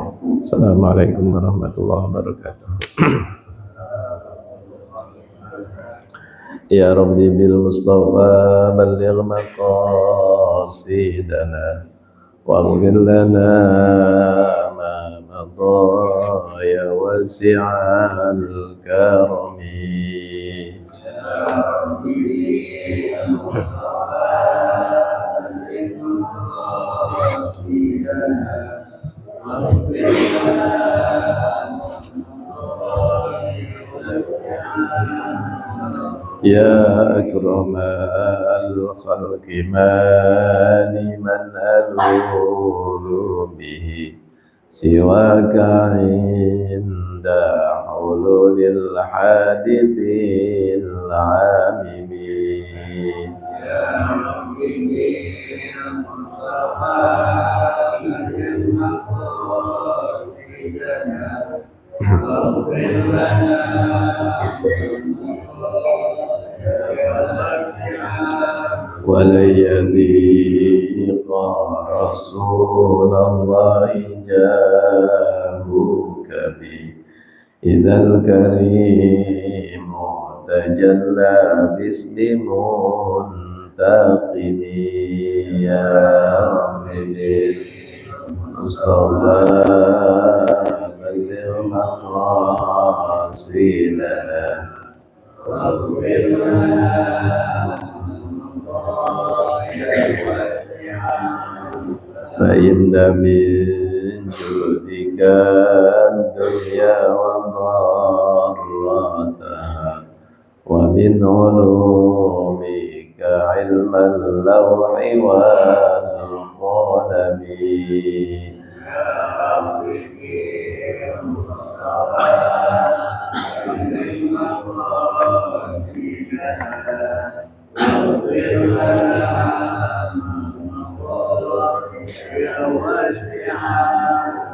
Assalamualaikum warahmatullahi wabarakatuh. Ya Rabbi bil Mustafa balligh maqasidana waghfir lana ma madha ya wasi'al karami. Ya akram al-khalq mani man alulu bihi siwaka inda hululil hadithil amimi. Ya Rabbi bil Mustafa balligh maqasidana waghfir lana ولن يضيق رسول الله جاهك بي إذا الكريم تجلى باسم منتقم. يا رب بالمصطفى بلغ مقاصدنا واغفر لنا فإن من جودك الدنيا وضرتها ومن علومك علم اللوح والقلم. يا رب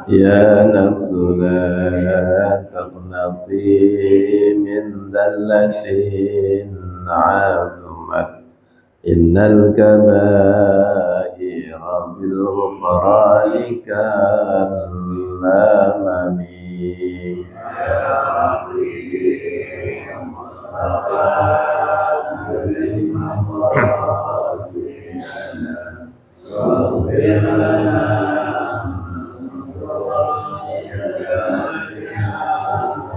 يا نفس لا تقنطي من ذلة عظمت إن الكبائر بالغفران كالأمم. يا ربي بالمصطفى واغفر لنا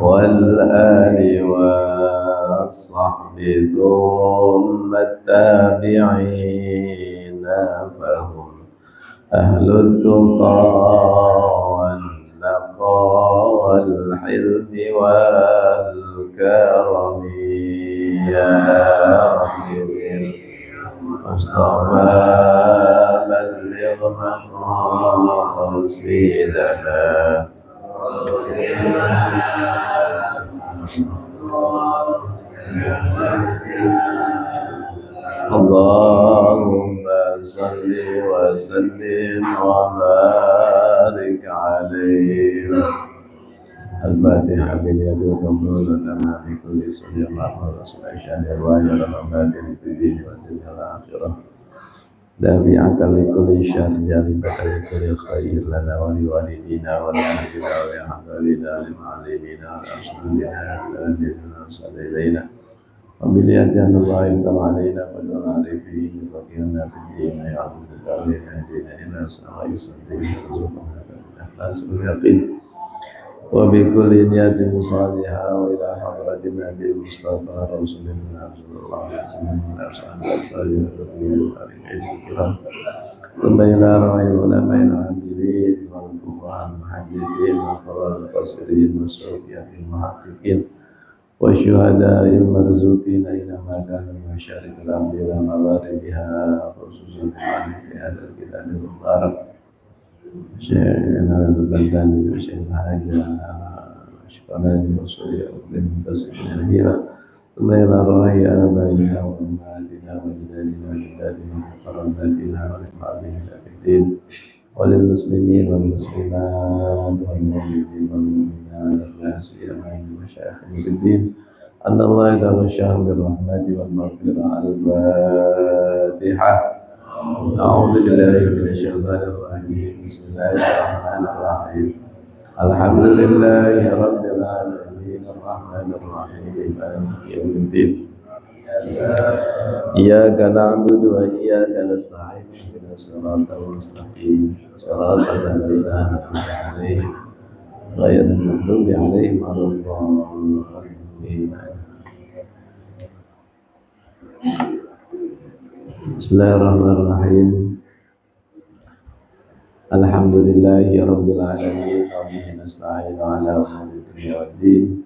والآل والصحب ثم التابعين فهم أهل التقى والنقى والحلم والكرم. يا رب المصطفى بلغ مقاصدنا اللهم صل وسلم وبارك عليه. الفاتحة باليد وقبول لنا في كل سنة الله رسول الله الواجب الأمانة في الدين والدنيا والآخرة دافعة لكل شر جالبة لكل خير لنا ولوالدينا ولأهلنا ولأحبابنا للمعلمين ولأصحابنا ولأهلنا وصل إلينا وباليد أن الله يقدم علينا فجعل عليه وفقنا في الدين يعظم الدارين يهدينا إلى سواء السبيل وارزقنا الإخلاص واليقين وبكل نية صالحة وإلى حضرة النبي المصطفى رسول الله صلى الله عليه وسلم وأصحابه الكرام ثم إلى روح العلماء العاملين والفقهاء المحدثين والقراء المفسرين والصوفية المحققين والشهداء المرزوقين أينما كانوا من مشارق الأرض إلى مغاربها خصوصا في هذا الكتاب المبارك شيخنا البلداني وشيخ الحاجة أشقلاني وصولي أقلم تصفين الهيرة ثم إلى روح آبائنا وأمهاتنا وأجدادنا وجداتنا وقراباتنا ولقرابنا في الدين وللمسلمين والمسلمات والمؤمنين والمؤمنات لا سيما مشايخنا في الدين أن الله يتغشاهم بالرحمة والمغفرة. الفاتحة. أعوذ بالله من الشيطان الرجيم. بسم الله الرحمن الرحيم. Alhamdulillahi rabbil alamin arrahmanir rahim maliki yaumiddin iyyaka na'budu wa iyyaka nasta'in ihdinas siratal mustaqim siratal ladzina an'amta 'alaihim ghairil maghdubi 'alaihim waladdallin. Bismillahirrahmanirrahim. Alhamdulillahi rabbil alamin wa bihi nasta'inu ala umuri dunya waddin.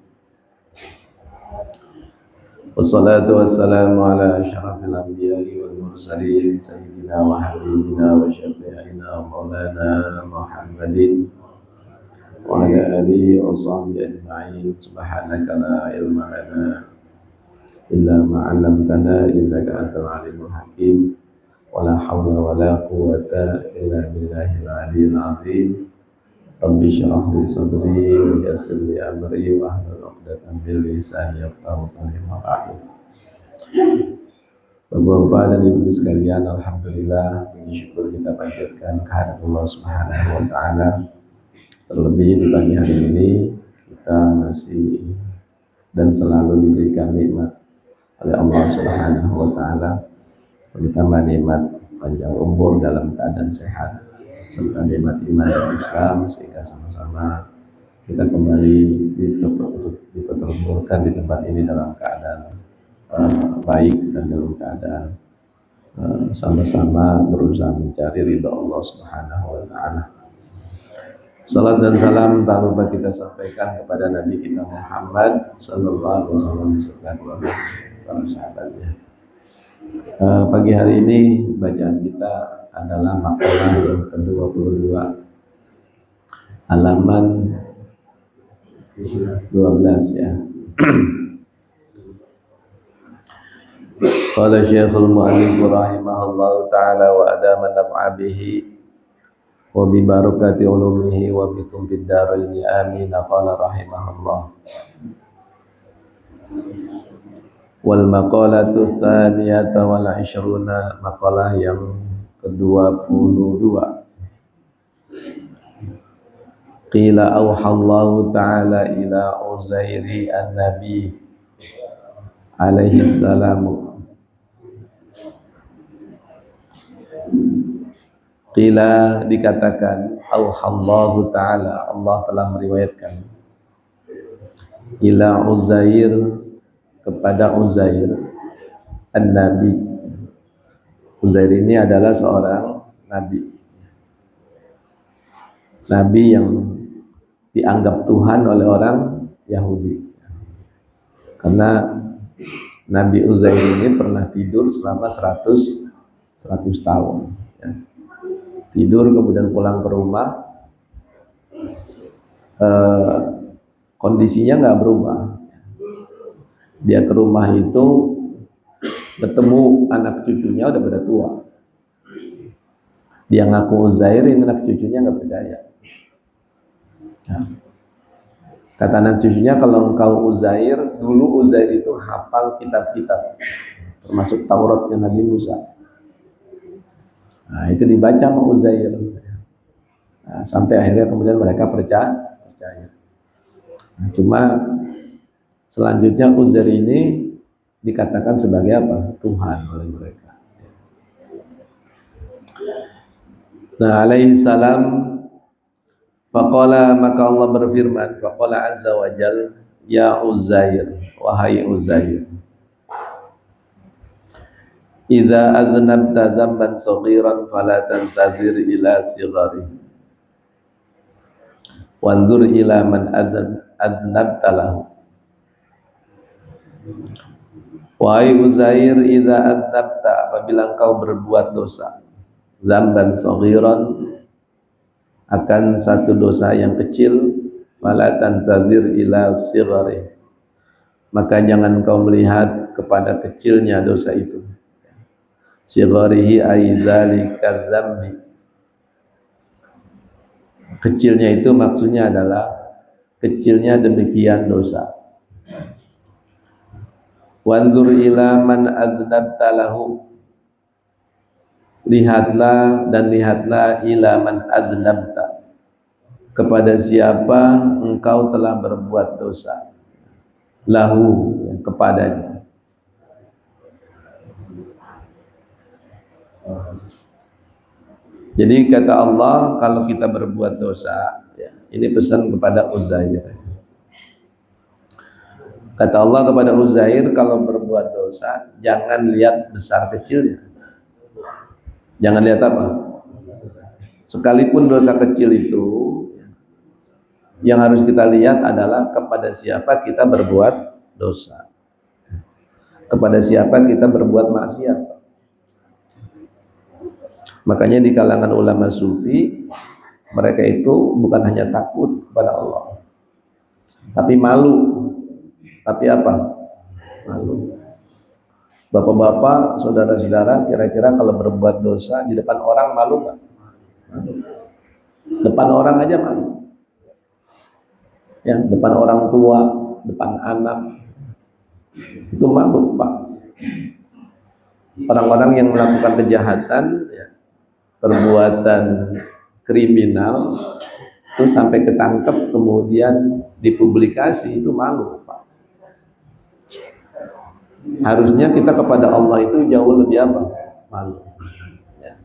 Wassalatu wassalamu ala asyrafil anbiya'i wal mursalin sayyidina wa habibina wa syafi'ina wa maulana Muhammadin wa ala alihi wa sahbihi ajma'in. Subhanaka la ilma lana illa ma 'allamtana innaka antal alimul hakim. Wala hawla wala quwwata illa billahil aliyyil azim. Rabbi shrah li sadri wa yassir li amri wa hlul 'uqdatam min lisani yafqahu qawli. Bapak-bapak dan ibu sekalian, alhamdulillah, puji syukur kita panjatkan kehadirat Allah Subhanahu wa taala. Terlebih di pagi hari ini kita masih dan selalu diberikan nikmat oleh Allah Subhanahu wa taala, terutama nikmat panjang umur dalam keadaan sehat serta nikmat iman dan Islam, sehingga sama-sama kita kembali dipertemukan di tempat ini dalam keadaan baik dan dalam keadaan sama-sama berusaha mencari ridha Allah Subhanahu wa taala. Salat dan salam tak lupa kita sampaikan kepada Nabi kita Muhammad sallallahu alaihi wasallam beserta keluarga para sahabatnya. Pagi hari ini bacaan kita adalah makalah yang ke-22, halaman 12 ya. Qala Syekhul Mu'allif rahimahullahu ta'ala wa adama naf'a bihi wa bi barakati ulumihi wa bikum fid dharain amin. Qala rahimahullah. Wal maqalatu tsaniyata wal 'ishruna, maqalah yang ke-22. Qila auhallahu ta'ala ila Uzairi an-nabi alaihi salam. Qila dikatakan auhallahu ta'ala, Allah telah meriwayatkan, ila Uzair, kepada Uzair an-nabi. Uzair ini adalah seorang nabi, nabi yang dianggap Tuhan oleh orang Yahudi, karena Nabi Uzair ini pernah tidur selama 100 tahun ya. Tidur kemudian pulang ke rumah, kondisinya nggak berubah. Dia ke rumah itu ketemu anak cucunya udah pada tua. Dia ngaku Uzair, ini anak cucunya nggak percaya. Ya. Kata anak cucunya, kalau engkau Uzair, dulu Uzair itu hafal kitab-kitab, termasuk Tauratnya Nabi Musa. Nah, itu dibaca sama Uzair. Nah, sampai akhirnya kemudian mereka percaya. Nah, cuma selanjutnya Uzair ini dikatakan sebagai apa? Tuhan oleh mereka. Nah, alaihi salam. Faqala, maka Allah berfirman, faqala azza wa jal, ya Uzair, wahai Uzair, idza adnabta dzamban saghiran fala tantazir ila sighari wanzur ila man adnabta lahu. Wahai Uzair, idza adnabta, apabila engkau berbuat dosa, dzamban saghiran, akan satu dosa yang kecil, fala tantazir ila sighari, maka jangan kau melihat kepada kecilnya dosa itu. Sigharihi ay dzalika dzambi, kecilnya itu maksudnya adalah kecilnya demikian dosa. Wanzur ila man adnabta lahu, lihatlah dan lihatlah ila man adnabta, kepada siapa engkau telah berbuat dosa, lahu, ya, kepadanya. Jadi kata Allah, kalau kita berbuat dosa, ya, ini pesan kepada Uzair. Kata Allah kepada Uzair, kalau berbuat dosa, jangan lihat besar kecilnya. Jangan lihat apa? Sekalipun dosa kecil itu, yang harus kita lihat adalah kepada siapa kita berbuat dosa, kepada siapa kita berbuat maksiat. Makanya di kalangan ulama sufi, mereka itu bukan hanya takut kepada Allah, tapi malu. Tapi apa? Malu. Bapak-bapak, saudara-saudara, kira-kira kalau berbuat dosa di depan orang malu nggak? Malu. Depan orang aja malu. Ya, depan orang tua, depan anak, itu malu, Pak. Orang-orang yang melakukan kejahatan, ya, perbuatan kriminal, itu sampai ketangkep kemudian dipublikasi, itu malu, Pak. Harusnya kita kepada Allah itu jauh lebih apa? Malu. Ya.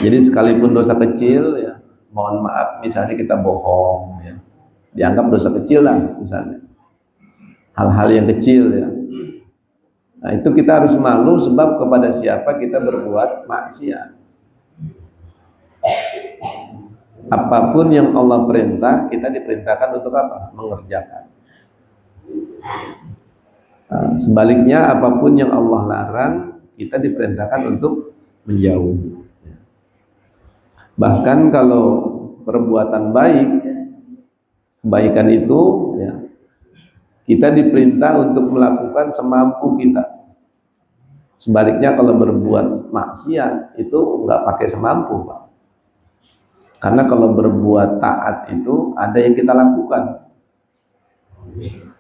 Jadi sekalipun dosa kecil, ya, mohon maaf, misalnya kita bohong, ya, dianggap dosa kecil lah, misalnya hal-hal yang kecil, ya. Nah, itu kita harus malu sebab kepada siapa kita berbuat maksiat. Apapun yang Allah perintah, kita diperintahkan untuk apa? Mengerjakan. Nah, sebaliknya apapun yang Allah larang, kita diperintahkan untuk menjauhi. Bahkan kalau perbuatan baik, kebaikan itu, ya, kita diperintah untuk melakukan semampu kita. Sebaliknya kalau berbuat maksiat itu nggak pakai semampu, Pak. Karena kalau berbuat taat itu ada yang kita lakukan.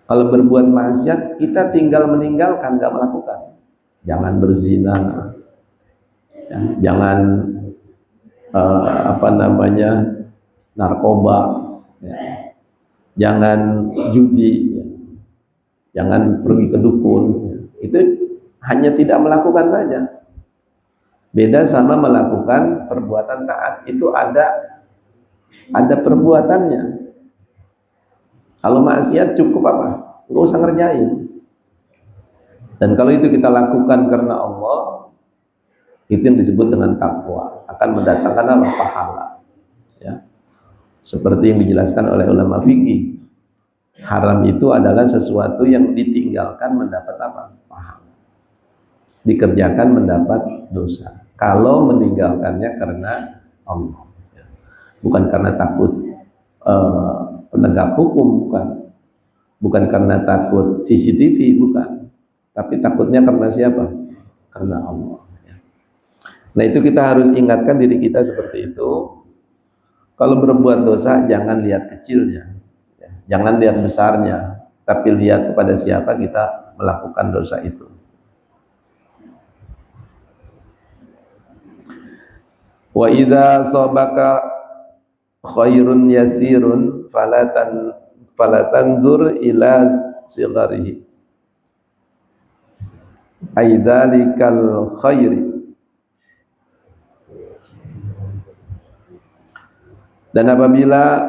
Kalau berbuat maksiat kita tinggal meninggalkan, nggak melakukan. Jangan berzina, ya, jangan narkoba, ya, jangan judi, ya, jangan pergi ke dukun. Itu hanya tidak melakukan saja. Beda sama melakukan perbuatan taat, itu ada perbuatannya. Kalau maksiat cukup apa? Nggak usah ngerjain. Dan kalau itu kita lakukan karena Allah, itu yang disebut dengan takwa, akan mendatangkan apa? Pahala. Ya. Seperti yang dijelaskan oleh ulama fikih, haram itu adalah sesuatu yang ditinggalkan mendapat apa? Pahala. Dikerjakan mendapat dosa. Kalau meninggalkannya karena Allah, ya. Bukan karena takut penegak hukum, bukan karena takut CCTV, bukan, tapi takutnya karena siapa? Karena Allah. Nah, itu kita harus ingatkan diri kita seperti itu. Kalau berbuat dosa jangan lihat kecilnya, ya. Jangan lihat besarnya, tapi lihat kepada siapa kita melakukan dosa itu. Wa idza sabaka khairun yasirun falatanzur ila sigharihi aidzalikal khairi. Dan apabila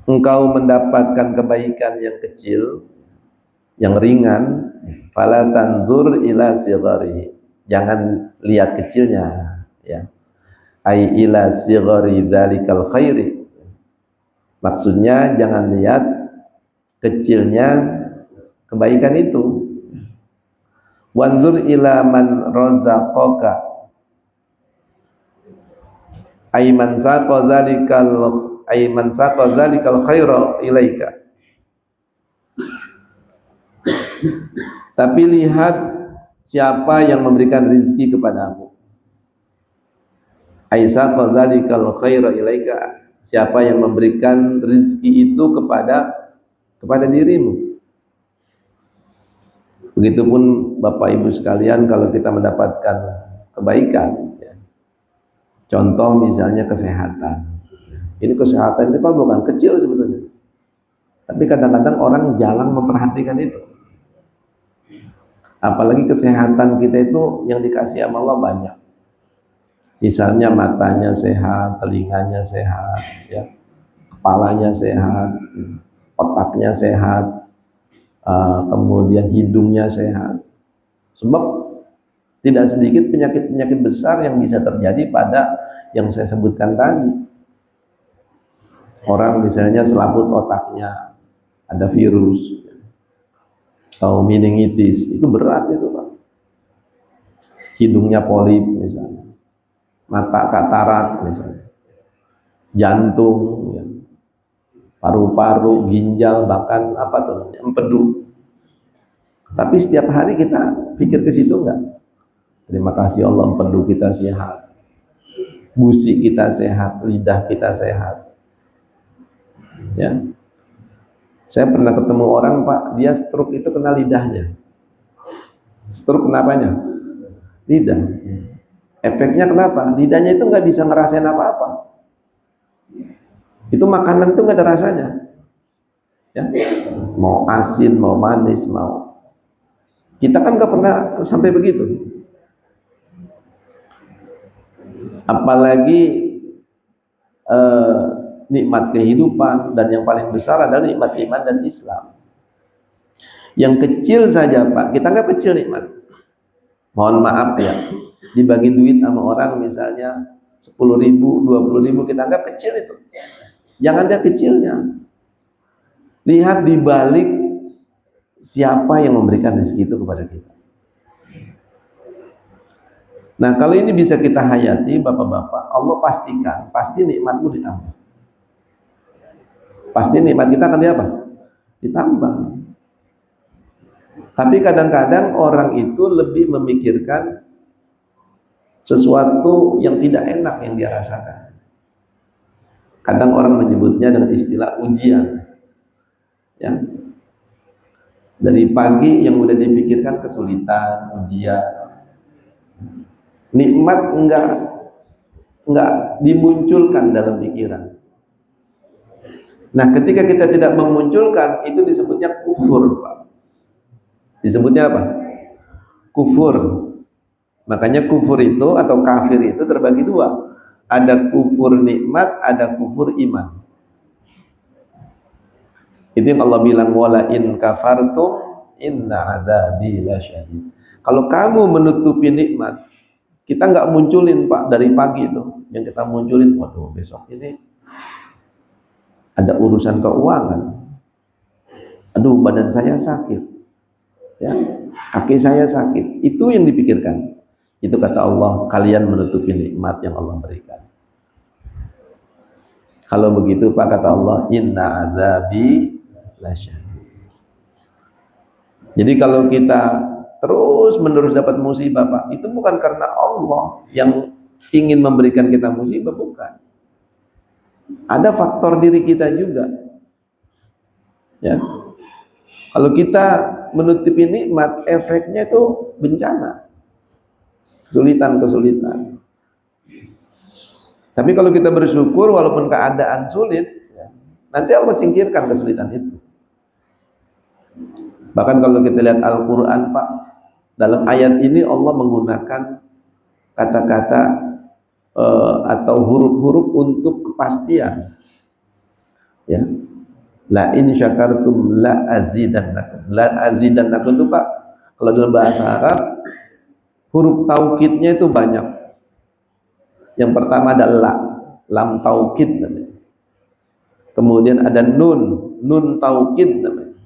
engkau mendapatkan kebaikan yang kecil, yang ringan, falatanzur ila sigharihi, jangan lihat kecilnya, ya. Ai ila sighari dzalikal khairi, maksudnya jangan lihat kecilnya kebaikan itu. Wanzur ila man razaqaka ay man saqa dzalikal khaira ilaika. Tapi lihat siapa yang memberikan rezeki kepadamu. Ay saqa dzalikal khaira ilaika, siapa yang memberikan rezeki itu kepada dirimu. Begitupun Bapak Ibu sekalian, kalau kita mendapatkan kebaikan, ya. Contoh misalnya kesehatan, Ini kesehatan itu Pak bukan kecil sebetulnya. Tapi kadang-kadang orang jarang memperhatikan itu. Apalagi kesehatan kita itu yang dikasih sama Allah banyak. Misalnya matanya sehat, telinganya sehat, ya, kepalanya sehat, otaknya sehat, kemudian hidungnya sehat. Sebab tidak sedikit penyakit-penyakit besar yang bisa terjadi pada yang saya sebutkan tadi. Orang misalnya selaput otaknya ada virus atau meningitis, itu berat itu Pak. Hidungnya polip misalnya, mata katarak misalnya, jantung, ya, paru-paru, ginjal, bahkan apa tuh, empedu. Tapi setiap hari kita pikir ke situ enggak? Terima kasih Allah, empedu kita sehat, gusi kita sehat, lidah kita sehat. Ya, saya pernah ketemu orang Pak, dia stroke itu kena lidahnya. Stroke kenapanya? Lidah. Efeknya kenapa? Lidahnya itu nggak bisa ngerasain apa-apa. Itu makanan itu nggak ada rasanya. Ya, mau asin, mau manis, mau. Kita kan nggak pernah sampai begitu. Apalagi nikmat kehidupan, dan yang paling besar adalah nikmat iman dan Islam. Yang kecil saja Pak, kita nggak kecil nikmat. Mohon maaf ya, dibagi duit sama orang misalnya 10.000, 20.000, kita nggak kecil itu. Jangan lihat kecilnya, lihat di balik siapa yang memberikan rezeki itu kepada kita. Nah kalau ini bisa kita hayati Bapak-bapak, Allah pastikan, pasti nikmatmu ditambah. Pasti nikmat kita akan ditambah. Tapi kadang-kadang orang itu lebih memikirkan sesuatu yang tidak enak yang dia rasakan. Kadang orang menyebutnya dengan istilah ujian. Ya. Dari pagi yang udah dipikirkan kesulitan, ujian. Nikmat enggak dimunculkan dalam pikiran. Nah, ketika kita tidak memunculkan, itu disebutnya kufur, Pak. Disebutnya apa? Kufur. Makanya kufur itu atau kafir itu terbagi dua. Ada kufur nikmat, ada kufur iman. Itu yang Allah bilang, wala in kafartum inna adzabi lasyadid. Kalau kamu menutupi nikmat, kita nggak munculin Pak dari pagi itu. Yang kita munculin, waduh besok ini ada urusan keuangan. Aduh badan saya sakit. Ya, kaki saya sakit. Itu yang dipikirkan. Itu kata Allah, kalian menutupi nikmat yang Allah berikan. Kalau begitu Pak, kata Allah, inna adzabi lasyadid. Jadi kalau kita terus menerus dapat musibah Pak, itu bukan karena Allah yang ingin memberikan kita musibah, bukan. Ada faktor diri kita juga. Ya. Kalau kita menutupi nikmat, efeknya itu bencana, kesulitan. Tapi kalau kita bersyukur walaupun keadaan sulit, ya, nanti Allah singkirkan kesulitan itu. Bahkan kalau kita lihat Al-Quran Pak, dalam ayat ini Allah menggunakan kata-kata atau huruf-huruf untuk kepastian. Ya. La in syakartum la azidannakum. La azidannakum itu Pak, kalau dalam bahasa Arab huruf taukidnya itu banyak. Yang pertama ada lam taukid namanya. Kemudian ada nun taukid namanya.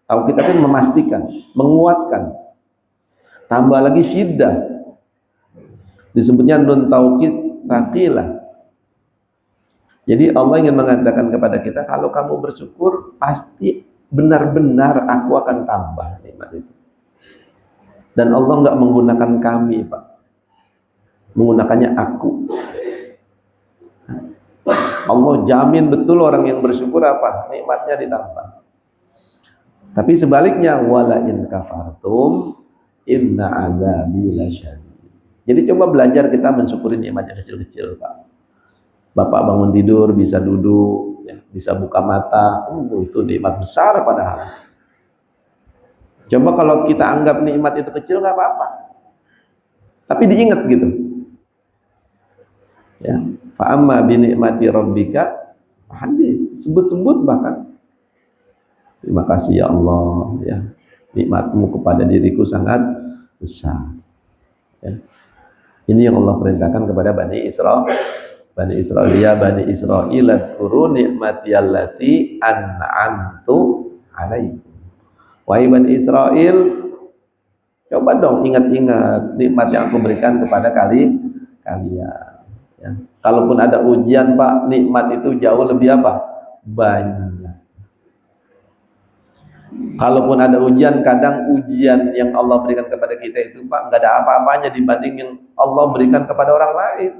Taukid itu memastikan, menguatkan. Tambah lagi syiddah, disebutnya nun taukid taqilah. Jadi Allah ingin mengatakan kepada kita, kalau kamu bersyukur, pasti benar-benar aku akan tambah nikmat itu. Dan Allah nggak menggunakan kami Pak, menggunakannya aku. Allah jamin betul orang yang bersyukur apa? Nikmatnya ditambah. Tapi sebaliknya, wala in kafartum inna adzabi lasyadid. Jadi coba belajar kita mensyukuri nikmat yang kecil-kecil Pak. Bapak bangun tidur bisa duduk, ya, bisa buka mata, itu nikmat besar padahal. Coba kalau kita anggap nikmat itu kecil nggak apa-apa, tapi diingat gitu. Ya, fa amma bi ni'mati rabbika hadith, sebut-sebut bahkan. Terima kasih ya Allah, ya, nikmatmu kepada diriku sangat besar. Ya. Ini yang Allah perintahkan kepada Bani Israel. Bani Israel, ya Bani Israel, adkuru ni'mati allati an'amtu alaikum. Wahai Bani Israel, coba dong ingat-ingat nikmat yang aku berikan kepada kalian. Ya. Kalaupun ada ujian Pak, nikmat itu jauh lebih apa? Banyak. Kalaupun ada ujian, kadang ujian yang Allah berikan kepada kita itu Pak, nggak ada apa-apanya dibanding yang Allah berikan kepada orang lain.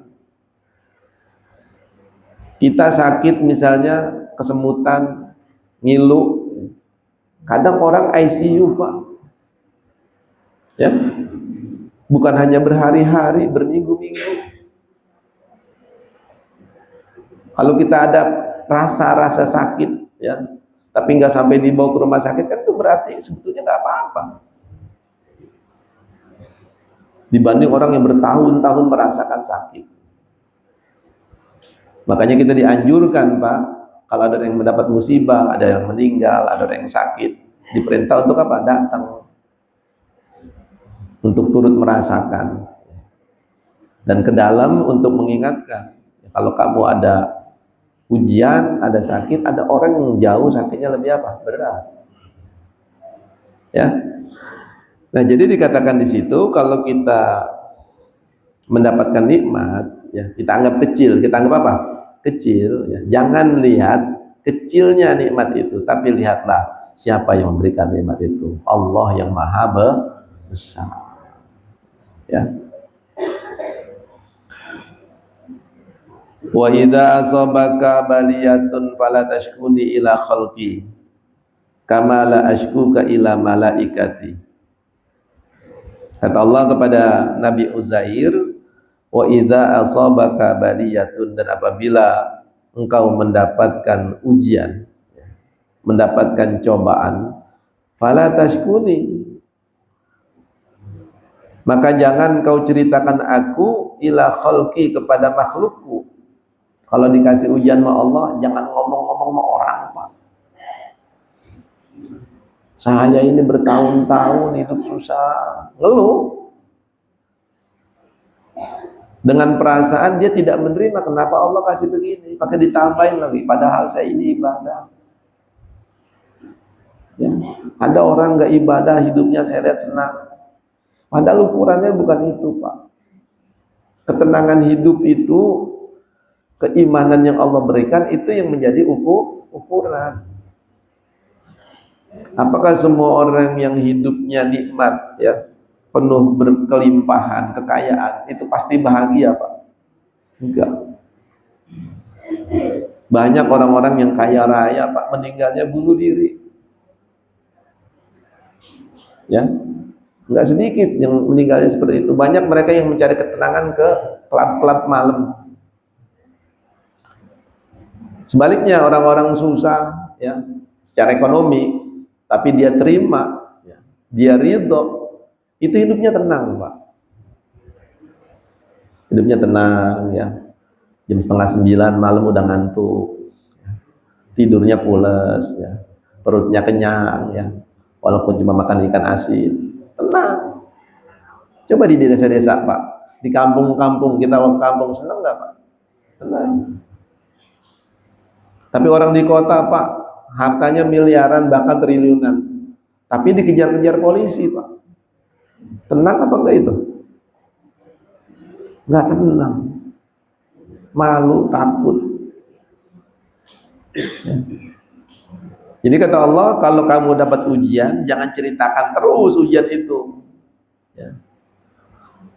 Kita sakit misalnya, kesemutan, ngilu, kadang orang ICU Pak, ya, bukan hanya berhari-hari, berminggu-minggu. Kalau kita ada rasa-rasa sakit, ya, tapi nggak sampai dibawa ke rumah sakit, kan itu berarti sebetulnya nggak apa-apa. Dibanding orang yang bertahun-tahun merasakan sakit. Makanya kita dianjurkan Pak, kalau ada yang mendapat musibah, ada yang meninggal, ada yang sakit, diperintah untuk apa? Datang, untuk turut merasakan, dan ke dalam untuk mengingatkan. Kalau kamu ada ujian, ada sakit, ada orang yang jauh sakitnya lebih apa? Berat. Ya. Nah, jadi dikatakan di situ kalau kita mendapatkan nikmat, ya, kita anggap kecil, kita anggap apa? Kecil, ya. Jangan lihat kecilnya nikmat itu, tapi lihatlah siapa yang memberikan nikmat itu. Allah yang Maha Besar. Ya. Wa idza asabaka baliyatun fala tashkuni ila khalqi kama la ashkuka ila malaikati. Kata Allah kepada Nabi Uzair, wa idza asabaka baliyatun, dan apabila engkau mendapatkan ujian, mendapatkan cobaan, fala tashkuni, maka jangan kau ceritakan aku ila khalqi, kepada makhlukku. Kalau dikasih ujian sama Allah, jangan ngomong-ngomong sama orang Pak. Saya ini bertahun-tahun hidup susah, ngeluh. Dengan perasaan dia tidak menerima, kenapa Allah kasih begini, pakai ditambahin lagi, padahal saya ini ibadah. Ya, ada orang nggak ibadah, hidupnya saya lihat senang. Padahal ukurannya bukan itu Pak. Ketenangan hidup itu, keimanan yang Allah berikan itu yang menjadi ukuran. Apakah semua orang yang hidupnya nikmat, ya, penuh berkelimpahan, kekayaan, itu pasti bahagia Pak? Enggak. Banyak orang-orang yang kaya raya Pak, meninggalnya bunuh diri. Ya, enggak sedikit yang meninggalnya seperti itu. Banyak mereka yang mencari ketenangan ke klub-klub malam. Sebaliknya orang-orang susah, ya, secara ekonomi, tapi dia terima, ya, dia ridho, itu hidupnya tenang Pak. Hidupnya tenang, ya. Jam 8:30 malam udah ngantuk, ya. Tidurnya pules, ya. Perutnya kenyang, ya. Walaupun cuma makan ikan asin, tenang. Coba di desa-desa Pak, di kampung-kampung, kita ke kampung, senang nggak Pak? Tenang. Tapi orang di kota Pak, hartanya miliaran bahkan triliunan, tapi dikejar-kejar polisi Pak. Tenang apa enggak itu? Enggak tenang, malu, takut. Ya. Jadi kata Allah, kalau kamu dapat ujian, jangan ceritakan terus ujian itu, ya,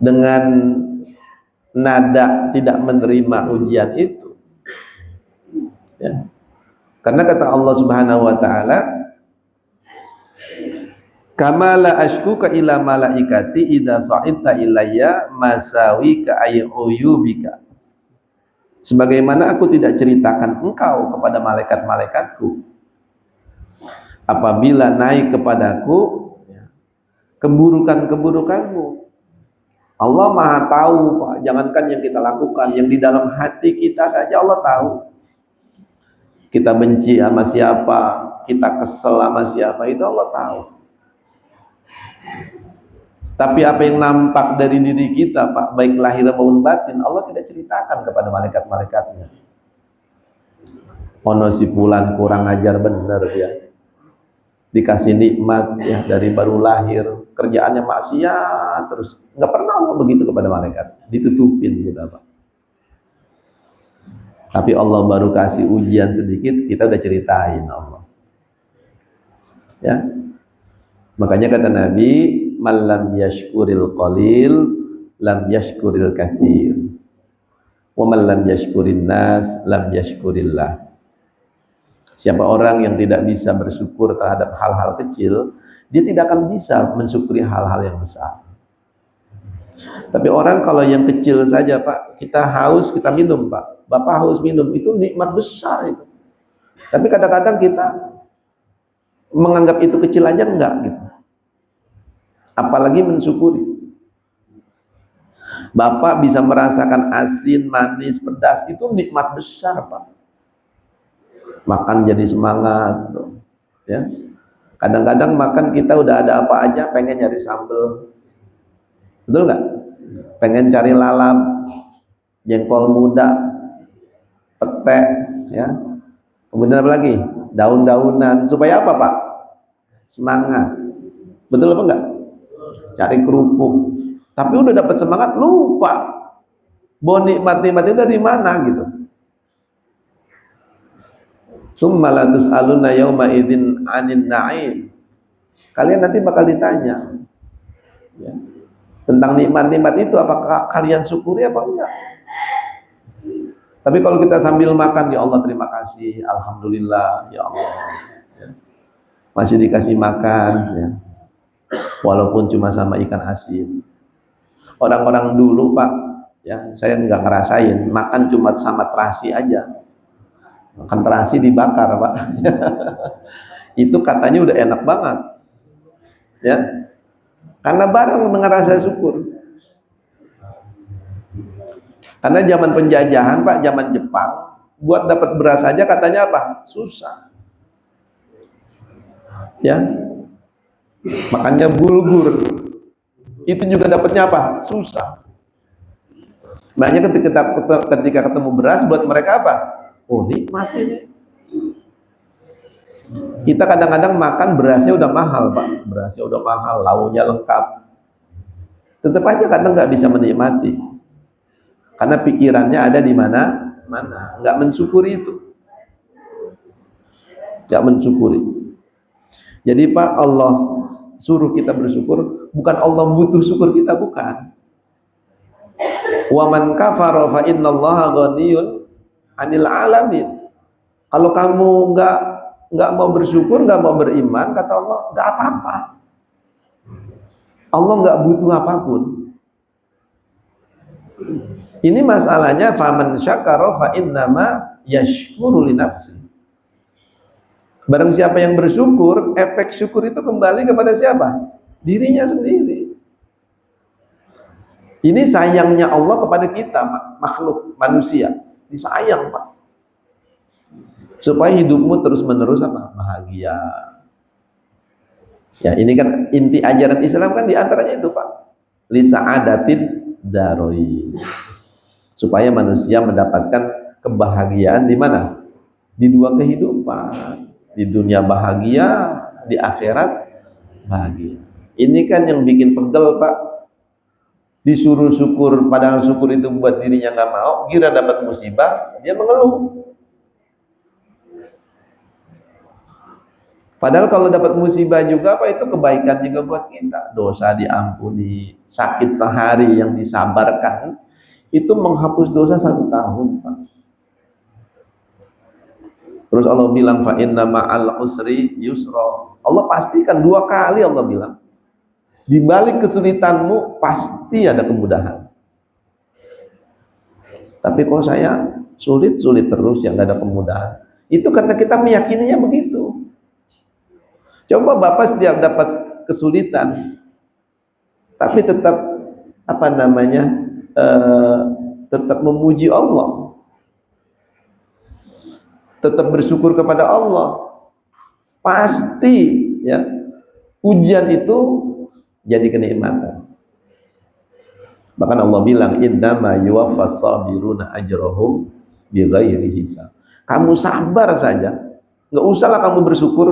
dengan nada tidak menerima ujian itu. Ya. Karena kata Allah Subhanahu wa taala, kama la ashkuka ila malaikati idza sa'idta ilayya masawika ayyubika. Sebagaimana aku tidak ceritakan engkau kepada malaikat-malaikatku apabila naik kepadaku keburukan-keburukanmu. Allah Maha tahu, Pak. Jangankan yang kita lakukan, yang di dalam hati kita saja Allah tahu. Kita benci sama siapa, kita kesel sama siapa, itu Allah tahu. Tapi apa yang nampak dari diri kita, Pak, baik lahir maupun batin, Allah tidak ceritakan kepada malaikat-malaikatnya. Ono si fulan kurang ajar bener ya, dikasih nikmat ya dari baru lahir, kerjaannya maksiat terus, nggak pernah Allah begitu kepada malaikat, ditutupin gitu, Pak. Tapi Allah baru kasih ujian sedikit, kita udah ceritain Allah. Ya, makanya kata Nabi, malam yashkuril qalil lam yashkuril katsir wa man lam yashkurin nas lam yashkurillah. Siapa orang yang tidak bisa bersyukur terhadap hal-hal kecil, dia tidak akan bisa mensyukuri hal-hal yang besar. Tapi orang kalau yang kecil saja, Pak, kita haus kita minum, Pak, Bapak haus minum, itu nikmat besar itu. Tapi kadang-kadang kita menganggap itu kecil aja enggak gitu, apalagi mensyukuri. Bapak bisa merasakan asin, manis, pedas, itu nikmat besar, Pak. Makan jadi semangat ya. Kadang-kadang makan kita udah ada apa aja pengen nyari sambal, betul nggak? Pengen cari lalap, jengkol muda, pete ya, kemudian apa lagi, daun-daunan, supaya apa, Pak? Semangat, betul apa enggak? Cari kerupuk, tapi udah dapat semangat lupa bahwa nikmat-nikmat itu dari mana gitu. Tsumma la tus'aluna yauma idzin 'anin na'im. Kalian nanti bakal ditanya ya, tentang nikmat-nikmat itu, apakah kalian syukuri apa enggak? Tapi kalau kita sambil makan, ya Allah terima kasih, alhamdulillah ya Allah ya, masih dikasih makan ya, walaupun cuma sama ikan asin. Orang-orang dulu, Pak ya, saya nggak ngerasain makan cuma sama terasi aja. Makan terasi dibakar, Pak. Itu katanya udah enak banget ya, karena bareng dengan rasa syukur. Karena zaman penjajahan, Pak, zaman Jepang, buat dapat beras aja katanya apa? Susah ya, makanya bulgur itu juga dapatnya apa? Susah. Makanya ketika ketemu beras, buat mereka apa? Oh, nikmat ini. Kita kadang-kadang makan berasnya udah mahal, Pak. Berasnya udah mahal, lauknya lengkap. Tetap aja kadang nggak bisa menikmati. Karena pikirannya ada di mana, nggak mensyukuri itu. Nggak mensyukuri. Jadi, Pak, Allah suruh kita bersyukur, bukan Allah butuh syukur kita, bukan. Wa man kafara fa innallaha ghaniyun 'anil alamin. Kalau kamu nggak mau bersyukur, nggak mau beriman, kata Allah, nggak apa-apa. Allah nggak butuh apapun. Ini masalahnya, faman syakara fa innama yashkuru li nafsi. Barang siapa yang bersyukur, efek syukur itu kembali kepada siapa? Dirinya sendiri. Ini sayangnya Allah kepada kita, makhluk manusia. Disayang, Pak, supaya hidupmu terus menerus apa? Bahagia. Ya, ini kan inti ajaran Islam kan diantaranya itu, Pak, li sa'adatin daroin, supaya manusia mendapatkan kebahagiaan di mana? Di dua kehidupan, di dunia bahagia, di akhirat bahagia. Ini kan yang bikin pegel, Pak. Disuruh syukur, padahal syukur itu buat dirinya nggak mau, kira dapat musibah, dia mengeluh. Padahal kalau dapat musibah juga, apa itu kebaikan juga buat kita. Dosa diampuni, sakit sehari yang disabarkan, itu menghapus dosa 1 tahun, Pak. Terus Allah bilang, fa inna ma'al usri yusra. Allah pastikan 2 kali Allah bilang, di balik kesulitanmu pasti ada kemudahan. Tapi kalau saya sulit terus, yang nggak ada kemudahan. Itu karena kita meyakininya begitu. Coba Bapak setiap dapat kesulitan, tapi tetap apa namanya, tetap memuji Allah, tetap bersyukur kepada Allah, pasti ya ujian itu jadi kenikmatan. Bahkan Allah bilang, innama yuwaffas sabiruna ajrahum bighairi hisab. Kamu sabar saja, nggak usahlah kamu bersyukur.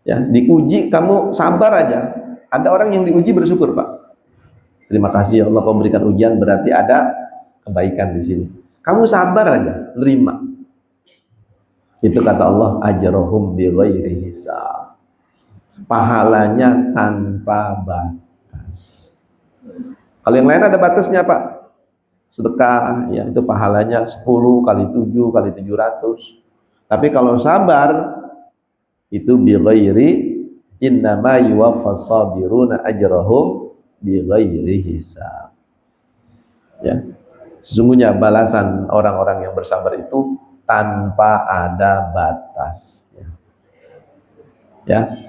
Ya, diuji kamu sabar aja. Ada orang yang diuji bersyukur, Pak. Terima kasih ya Allah kau berikan ujian, berarti ada kebaikan di sini. Kamu sabar aja, nerima. Itu kata Allah, ajrahum bighairi hisab. Pahalanya tanpa batas. Kalau yang lain ada batasnya, Pak. Sedekah, ya itu pahalanya 10 kali 7 kali 700. Tapi kalau sabar, itu bighairi, innama yuwaffas sabiruna ajrahum bighairi hisab. Ya. Sesungguhnya balasan orang-orang yang bersabar itu tanpa ada batas. Ya.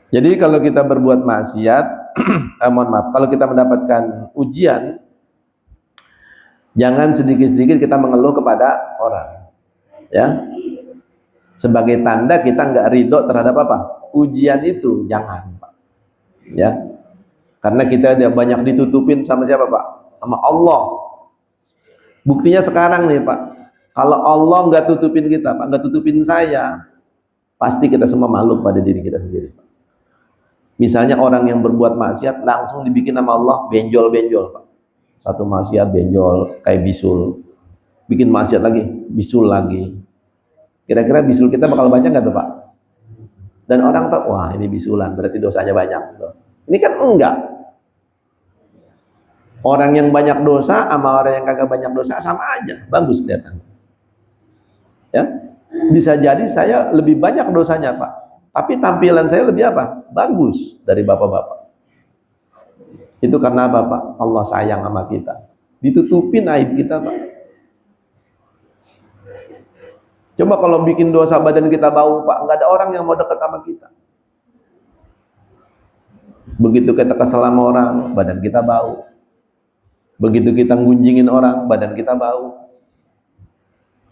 Jadi kalau kita berbuat maksiat, mohon maaf, kalau kita mendapatkan ujian, jangan sedikit-sedikit kita mengeluh kepada orang. Ya, sebagai tanda kita nggak ridho terhadap apa? Ujian itu, jangan, Pak. Ya, karena kita dia banyak ditutupin sama siapa, Pak? Sama Allah. Buktinya sekarang nih, Pak. Kalau Allah nggak tutupin kita, Pak, nggak tutupin saya, pasti kita semua malu pada diri kita sendiri, Pak. Misalnya orang yang berbuat maksiat langsung dibikin sama Allah benjol-benjol, Pak. Satu maksiat benjol kayak bisul, bikin maksiat lagi, bisul lagi. Kira-kira bisul kita bakal banyak nggak tuh, Pak? Dan orang tahu, wah ini bisulan, berarti dosanya banyak. Ini kan enggak. Orang yang banyak dosa sama orang yang kagak banyak dosa sama aja, bagus kelihatan. Ya, bisa jadi saya lebih banyak dosanya, Pak. Tapi tampilan saya lebih apa? Bagus dari bapak-bapak. Itu karena apa, Pak? Allah sayang sama kita. Ditutupin aib kita, Pak. Coba kalau bikin dosa badan kita bau, Pak, nggak ada orang yang mau dekat sama kita. Begitu kita kesel sama orang, badan kita bau. Begitu kita ngunjingin orang, badan kita bau.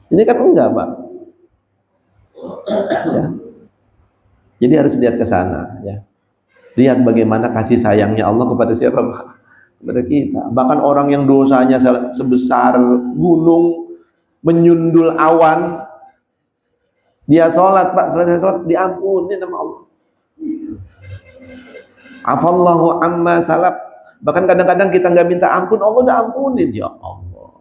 Ini kan enggak, Pak. Ya. Jadi harus lihat ke sana, ya. Lihat bagaimana kasih sayangnya Allah kepada siapa, Pak? Kepada kita. Bahkan orang yang dosanya sebesar gunung, menyundul awan, dia sholat, Pak, selesai sholat diampuni sama Allah. Afallahu amma salaf. Bahkan kadang-kadang kita nggak minta ampun, Allah udah ampunin, ya Allah.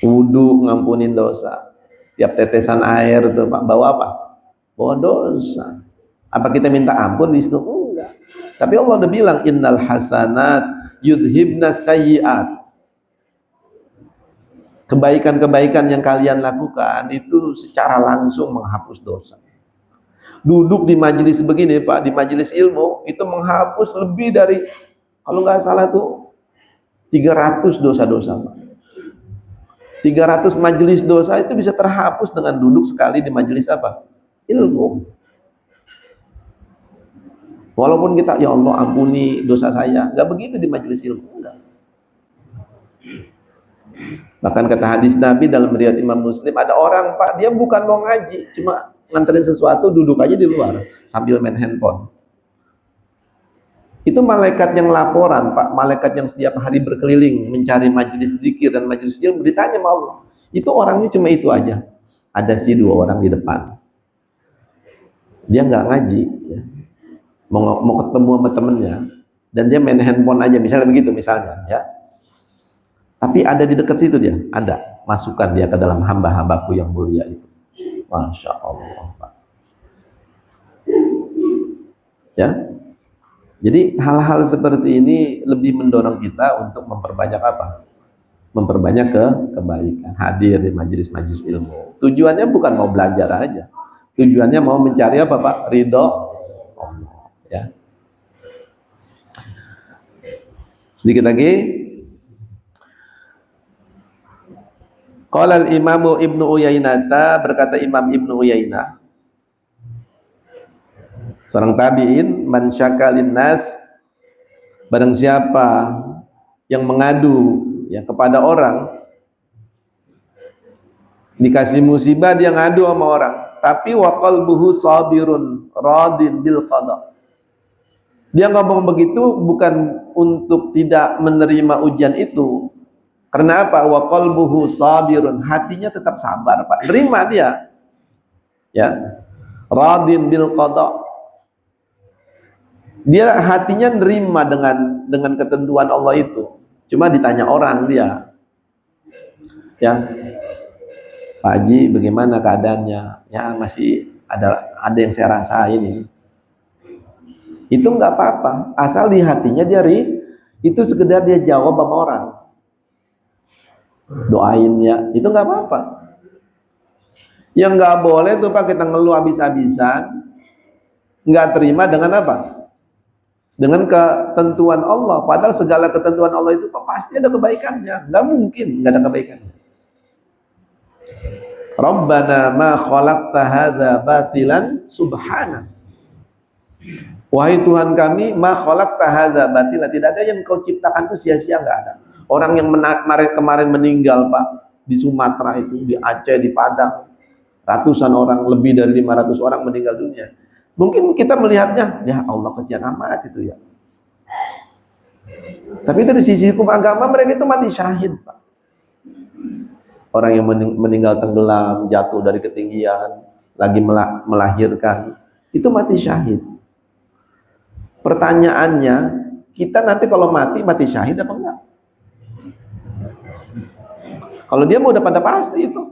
Wudu ngampunin dosa. Tiap tetesan air tuh, Pak, bawa apa? Bawa dosa. Apa kita minta ampun di situ? Enggak. Tapi Allah udah bilang, innal hasanat yudhibnas sayyiat. Kebaikan-kebaikan yang kalian lakukan itu secara langsung menghapus dosa. Duduk di majelis begini, Pak, di majelis ilmu itu menghapus lebih dari, kalau nggak salah tuh 300 dosa-dosa, Pak. 300 majelis dosa itu bisa terhapus dengan duduk sekali di majelis apa? Ilmu. Walaupun kita, ya Allah ampuni dosa saya, nggak begitu di majelis ilmu, enggak. Bahkan kata hadis Nabi dalam riwayat Imam Muslim, ada orang, Pak, dia bukan mau ngaji, cuma nganterin sesuatu, duduk aja di luar sambil main handphone. Itu malaikat yang laporan, Pak, malaikat yang setiap hari berkeliling mencari majelis zikir dan majelis ilmu, ditanya sama Allah. Itu orangnya cuma itu aja. Ada sih 2 orang di depan. Dia nggak ngaji, ya. Mau ketemu sama temennya, dan dia main handphone aja, misalnya begitu, misalnya, ya. Tapi ada di dekat situ dia, ada. Masukkan dia ke dalam hamba-hambaku yang mulia itu. Masya Allah, Pak. Ya. Jadi hal-hal seperti ini lebih mendorong kita untuk memperbanyak apa? Memperbanyak kebaikan. Hadir di majelis-majelis ilmu. Tujuannya bukan mau belajar aja. Tujuannya mau mencari apa, Pak? Ridho Allah. Ya. Sedikit lagi. Qala al-Imamu Ibnu Uyainah, berkata Imam Ibnu Uyainah, seorang tabi'in, man syakalin nas, barang siapa yang mengadu ya kepada orang, dikasih musibah dia ngadu sama orang, tapi wa qalbuhu sabirun radin bil qada. Dia ngomong begitu bukan untuk tidak menerima ujian itu. Karena apa? Wa qalbuhu sabirun, hatinya tetap sabar, Pak. Terima dia. Ya. Radin bil qada. Dia hatinya nerima dengan ketentuan Allah itu. Cuma ditanya orang dia. Ya. Pak Haji, bagaimana keadaannya? Ya, masih ada yang saya rasain ini. Itu enggak apa-apa, asal di hatinya dia itu sekedar dia jawab sama orang. Doain ya, itu nggak apa-apa. Yang nggak boleh tuh Pak, kita ngeluh habis-habisan, nggak terima dengan apa? Dengan ketentuan Allah. Padahal segala ketentuan Allah itu Pak, pasti ada kebaikannya. Nggak mungkin nggak ada kebaikannya. Rabbana ma khalaqta hadza batilan subhanak. Wahai Tuhan kami, ma khalaqta hadza batilan, tidak ada yang kau ciptakan itu sia-sia, nggak ada. Orang yang kemarin meninggal Pak, di Sumatera itu, di Aceh, di Padang, ratusan orang, lebih dari 500 orang meninggal dunia. Mungkin kita melihatnya, ya Allah kesian amat itu ya. Tapi dari sisi hukum agama mereka itu mati syahid Pak. Orang yang meninggal tenggelam, jatuh dari ketinggian, lagi melahirkan, itu mati syahid. Pertanyaannya, kita nanti kalau mati syahid apa enggak? Kalau dia mau udah pada pasti itu.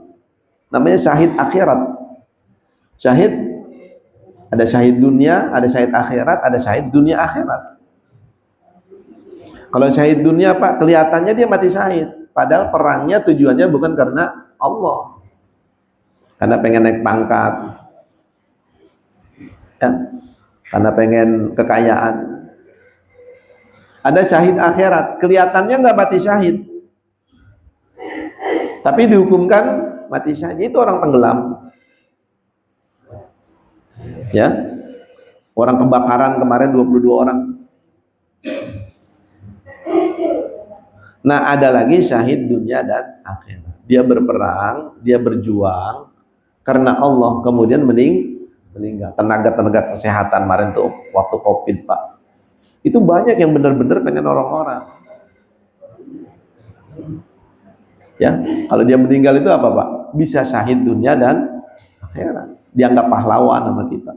Namanya syahid akhirat. Syahid, ada syahid dunia, ada syahid akhirat, ada syahid dunia akhirat. Kalau syahid dunia Pak, kelihatannya dia mati syahid. Padahal perangnya tujuannya bukan karena Allah. Karena pengen naik pangkat. Ya. Karena pengen kekayaan. Ada syahid akhirat, kelihatannya nggak mati syahid, tapi dihukumkan mati syahid. Itu orang tenggelam, ya, orang kebakaran kemarin 22 orang. Nah, ada lagi syahid dunia dan akhirat. Dia berperang, dia berjuang karena Allah, kemudian meninggal. Tenaga kesehatan kemarin tuh waktu Covid Pak, itu banyak yang benar-benar pengen orang-orang. Ya, kalau dia meninggal itu apa Pak? Bisa syahid dunia dan akhirat. Dianggap pahlawan sama kita.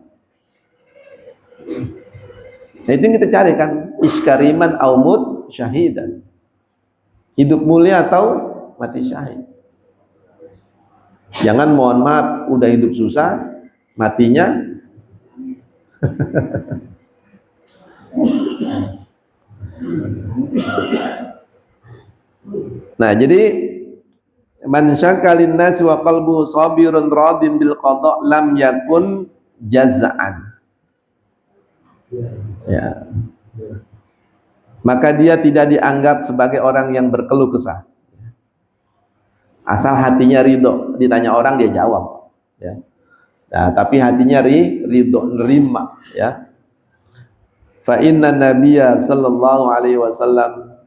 Nah, itu yang kita cari kan, iskariman aumut syahidan. Hidup mulia atau mati syahid. Jangan mohon maaf udah hidup susah, matinya nah, jadi man syakalin nas wa qalbuhu sabirun radin bil qada lam yakun jazaan. Ya. Maka dia tidak dianggap sebagai orang yang berkeluh kesah. Asal hatinya ridho, ditanya orang dia jawab, ya. Nah, tapi hatinya ridho, nerima, ya. Fa inna nabiyya sallallahu alaihi wasallam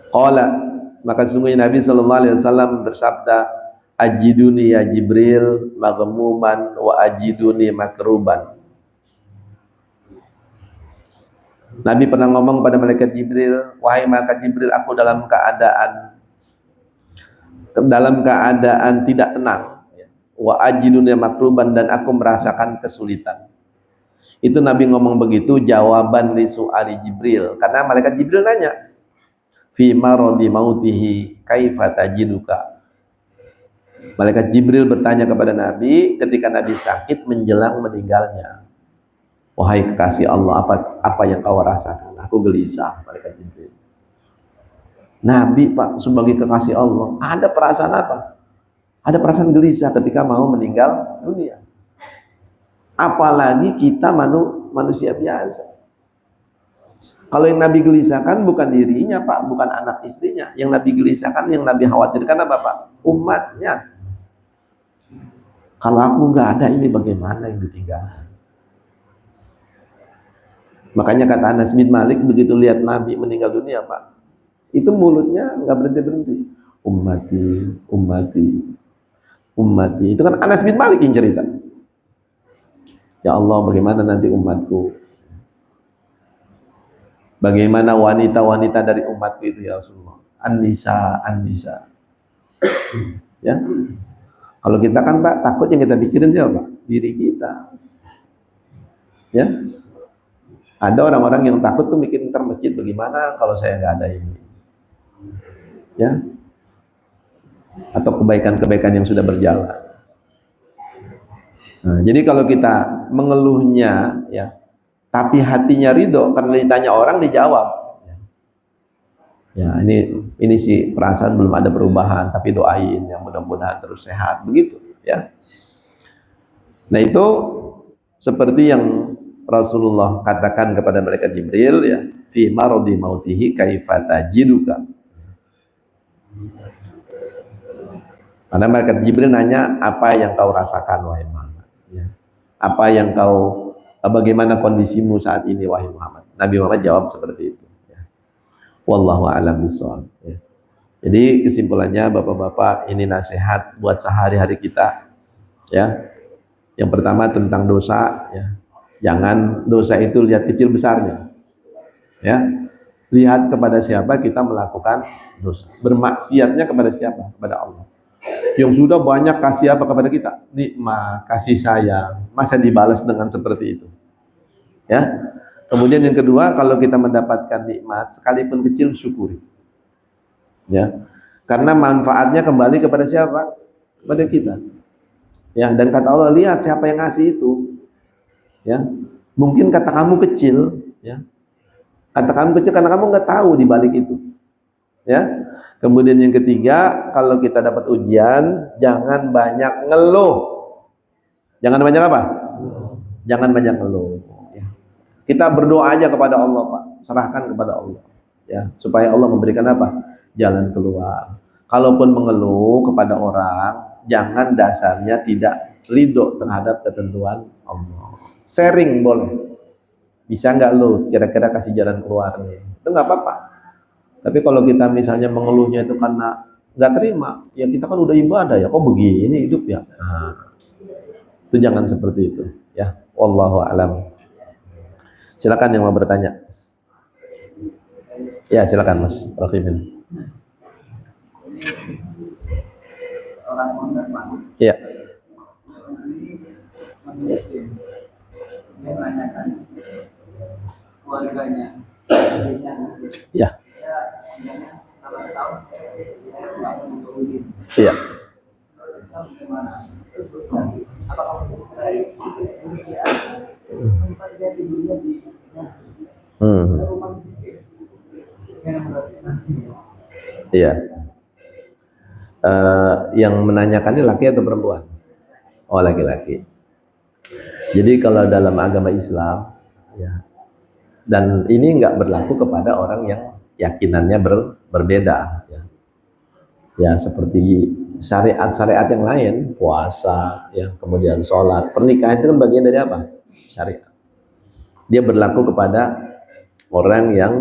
qala, maka sungguhnya Nabi sallallahu alaihi wasallam bersabda, ajiduni ya Jibril maghmuman wa ajiduni makruban. Nabi pernah ngomong pada malaikat Jibril, wahai malaikat Jibril, aku dalam keadaan tidak tenang, wa ajiduni makruban, dan aku merasakan kesulitan. Itu Nabi ngomong begitu jawaban li su'ali Jibril, karena malaikat Jibril nanya, fi maradi mautihi kaifa tajiduka. Malaikat Jibril bertanya kepada Nabi ketika Nabi sakit menjelang meninggalnya, wahai kekasih Allah, apa yang kau rasakan? Aku gelisah, malaikat Jibril. Nabi Pak, sebagai kekasih Allah, ada perasaan apa? Ada perasaan gelisah ketika mau meninggal dunia. Apalagi kita manusia biasa. Kalau yang Nabi gelisahkan bukan dirinya Pak, bukan anak istrinya. Yang Nabi gelisahkan, yang Nabi khawatirkan apa Pak? Umatnya. Kalau aku nggak ada ini bagaimana yang ditinggal? Makanya kata Anas bin Malik begitu lihat Nabi meninggal dunia Pak, itu mulutnya nggak berhenti-berhenti. Ummati, ummati, ummati. Itu kan Anas bin Malik yang cerita. Ya Allah, bagaimana nanti umatku? Bagaimana wanita-wanita dari umatku itu ya Rasulullah? An-nisa, an-nisa. Ya. Kalau kita kan Pak, takut yang kita pikirin siapa? Diri kita. Ya. Ada orang-orang yang takut tuh bikin ntar masjid bagaimana kalau saya nggak ada ini. Ya. Atau kebaikan-kebaikan yang sudah berjalan. Nah, jadi kalau kita mengeluhnya ya, tapi hatinya ridho karena ditanya orang dijawab. Ya, ini sih perasaan belum ada perubahan, tapi doain yang mudah-mudahan terus sehat begitu ya. Nah, itu seperti yang Rasulullah katakan kepada malaikat Jibril ya, fi maradi mautihi kaifa tajiduka. Karena malaikat Jibril nanya, apa yang kau rasakan wahai Muhammad? Ya. Apa yang kau, bagaimana kondisimu saat ini wahai Muhammad? Nabi Muhammad jawab seperti itu. Ya. Wallahu a'lam bishawab. Ya. Jadi kesimpulannya Bapak-bapak, ini nasihat buat sehari-hari kita. Ya. Yang pertama tentang dosa. Ya. Jangan dosa itu lihat kecil besarnya. Ya. Lihat kepada siapa kita melakukan dosa. Bermaksiatnya kepada siapa? Kepada Allah. Yang sudah banyak kasih apa kepada kita? Nikmat, kasih sayang. Masa dibalas dengan seperti itu? Ya. Kemudian yang kedua, kalau kita mendapatkan nikmat sekalipun kecil, syukuri. Ya. Karena manfaatnya kembali kepada siapa? Kepada kita. Ya, dan kata Allah, lihat siapa yang ngasih itu. Ya. Mungkin kata kamu kecil, ya. Kata kamu kecil karena kamu nggak tahu di balik itu. Ya. Kemudian yang ketiga, kalau kita dapat ujian, jangan banyak ngeluh. Jangan banyak apa? Jangan banyak ngeluh. Ya. Kita berdoa aja kepada Allah Pak, serahkan kepada Allah. Ya, supaya Allah memberikan apa? Jalan keluar. Kalaupun mengeluh kepada orang, jangan dasarnya tidak ridho terhadap ketentuan Allah. Sharing boleh. Bisa nggak lo kira-kira kasih jalan keluarnya? Itu nggak apa-apa. Tapi kalau kita misalnya mengeluhnya itu karena nggak terima, ya kita kan udah ibadah ya, kok begini hidup ya? Nah, itu jangan seperti itu, ya. Wallahu a'lam. Silakan yang mau bertanya. Ya silakan Mas Rohimin. Iya. Ya. Iya. Iya. Yang menanyakan ini laki atau perempuan? Oh, laki-laki. Jadi kalau dalam agama Islam, ya, dan ini nggak berlaku kepada orang yang yakinannya berbeda. Ya. Ya, seperti syariat-syariat yang lain, puasa, ya, kemudian sholat, pernikahan itu kan bagian dari apa? Syariat. Dia berlaku kepada orang yang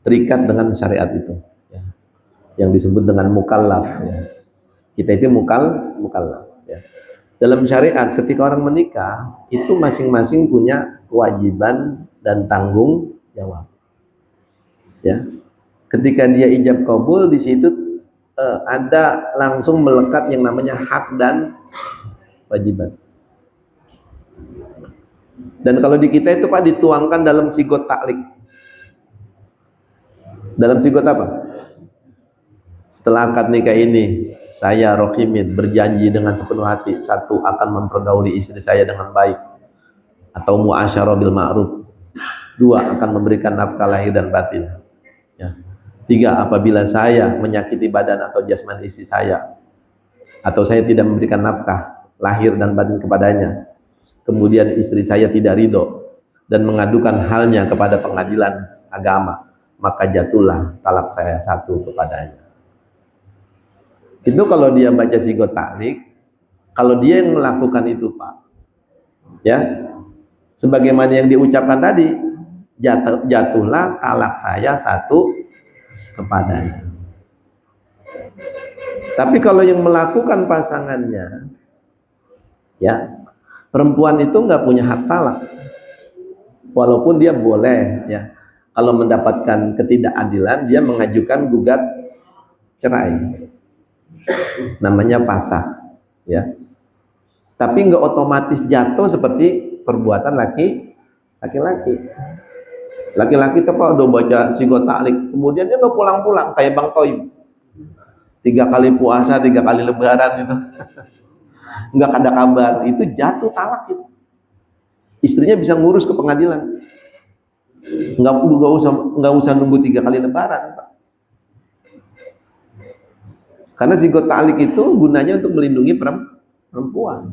terikat dengan syariat itu, ya, yang disebut dengan mukallaf. Ya. Kita itu mukallaf. Ya. Dalam syariat, ketika orang menikah, itu masing-masing punya kewajiban dan tanggung jawab. Ya. Ketika dia ijab qabul, di situ ada langsung melekat yang namanya hak dan wajiban. Dan kalau di kita itu Pak dituangkan dalam sigot taklik. Dalam sigot apa? Setelah akad nikah ini, saya Rohimin berjanji dengan sepenuh hati, satu, akan mempergauli istri saya dengan baik atau muasyarah bil ma'ruf. Dua, akan memberikan nafkah lahir dan batin. Ya. Tiga, apabila saya menyakiti badan atau jasmani istri saya, atau saya tidak memberikan nafkah lahir dan batin kepadanya, kemudian istri saya tidak ridho dan mengadukan halnya kepada pengadilan agama, maka jatuhlah talak saya satu kepadanya. Itu kalau dia baca sigot ta'liq, kalau dia yang melakukan itu Pak, ya, sebagaimana yang diucapkan tadi, jatuhlah talak saya satu kepadanya. Tapi kalau yang melakukan pasangannya, ya, perempuan itu nggak punya hak talak, walaupun dia boleh, ya, kalau mendapatkan ketidakadilan dia mengajukan gugat cerai, namanya fasakh, ya. Tapi nggak otomatis jatuh seperti perbuatan laki-laki. Laki-laki itu Pak udah baca sigot ta'liq, kemudian dia nggak pulang-pulang kayak Bang Toib, 3 kali puasa, 3 kali lebaran itu, nggak ada kabar, itu jatuh talak itu. Istrinya bisa ngurus ke pengadilan, nggak usah nunggu 3 kali lebaran Pak. Karena sigot ta'liq itu gunanya untuk melindungi perempuan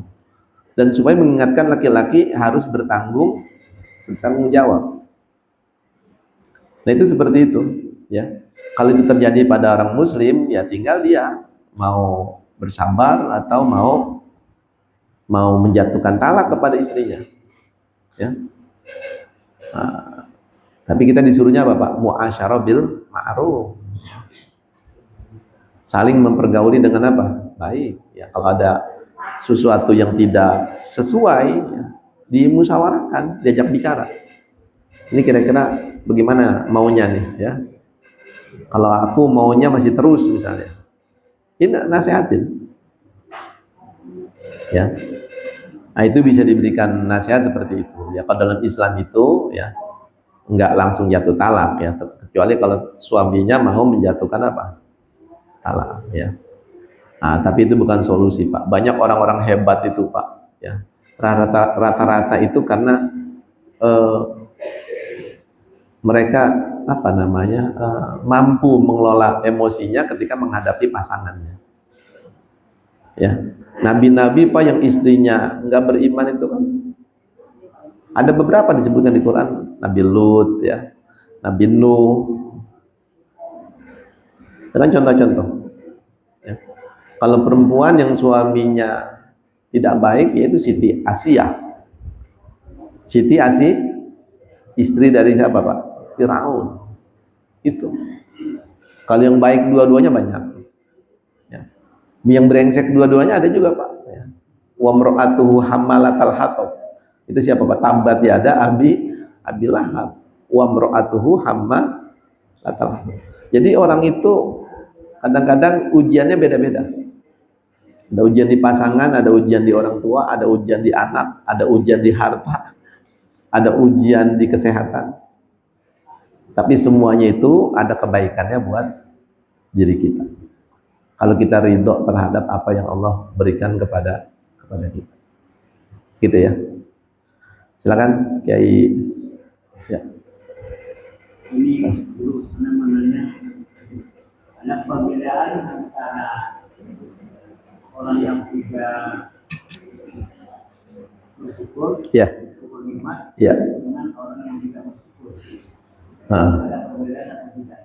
dan supaya mengingatkan laki-laki harus bertanggung jawab. Nah itu seperti itu, ya. Kalau itu terjadi pada orang muslim, ya tinggal dia mau bersabar atau mau menjatuhkan talak kepada istrinya, ya. Nah, tapi kita disuruhnya apa Pak? Mu'asyarah bil ma'ruf, saling mempergauli dengan apa? Baik, ya. Kalau ada sesuatu yang tidak sesuai, ya, dimusyawarahkan, diajak bicara. Ini kira-kira bagaimana maunya nih, ya. Kalau aku maunya masih terus misalnya, ini nasihatin, ya. Nah, itu bisa diberikan nasihat seperti itu, ya. Kalau dalam Islam itu, ya, enggak langsung jatuh talak, ya, kecuali kalau suaminya mau menjatuhkan apa? Talak, ya. Nah, tapi itu bukan solusi Pak. Banyak orang-orang hebat itu Pak, ya. Rata-rata itu karena mereka apa namanya mampu mengelola emosinya ketika menghadapi pasangannya, ya. Nabi-nabi Pak yang istrinya nggak beriman itu kan ada beberapa disebutkan di Quran. Nabi Lut, ya, Nabi Nuh, dengan contoh-contoh, ya. Kalau perempuan yang suaminya tidak baik yaitu Siti Asia. Siti Asia istri dari siapa Pak? Firaun. Itu. Kalau yang baik dua-duanya banyak, ya. Yang brengsek dua-duanya ada juga Pak, ya. Wa mra'atuhu hammalatal hatab. Itu siapa Pak? Tabat yada Abi Lahab. Wa mra'atuhu hammalatal hatab. Jadi orang itu kadang-kadang ujiannya beda-beda. Ada ujian di pasangan, ada ujian di orang tua, ada ujian di anak, ada ujian di harta, ada ujian di kesehatan. Tapi semuanya itu ada kebaikannya buat diri kita. Kalau kita ridho terhadap apa yang Allah berikan kepada kita. Gitu ya. Silakan Kiai. Ya. Ini dulu namanya ada perbedaan antara orang yang tidak bersyukur, Ya. bernikmat, Ya. dengan orang yang tidak bersyukur. Ada perbedaan atau tidak?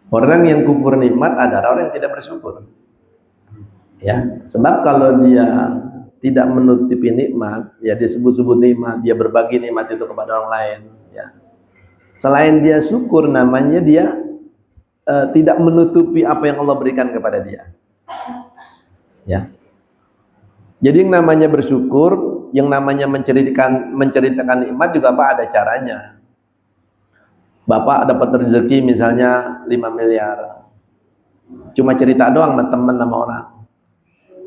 Orang yang kufur nikmat adalah orang yang tidak bersyukur. Ya, sebab kalau dia tidak menutupi nikmat, ya dia sebut-sebut nikmat, dia berbagi nikmat itu kepada orang lain, ya. Selain dia syukur, namanya dia tidak menutupi apa yang Allah berikan kepada dia. Ya. Jadi yang namanya bersyukur, yang namanya menceritakan nikmat juga Pak ada caranya. Bapak dapat rezeki misalnya 5 miliar. Cuma cerita doang sama teman sama orang.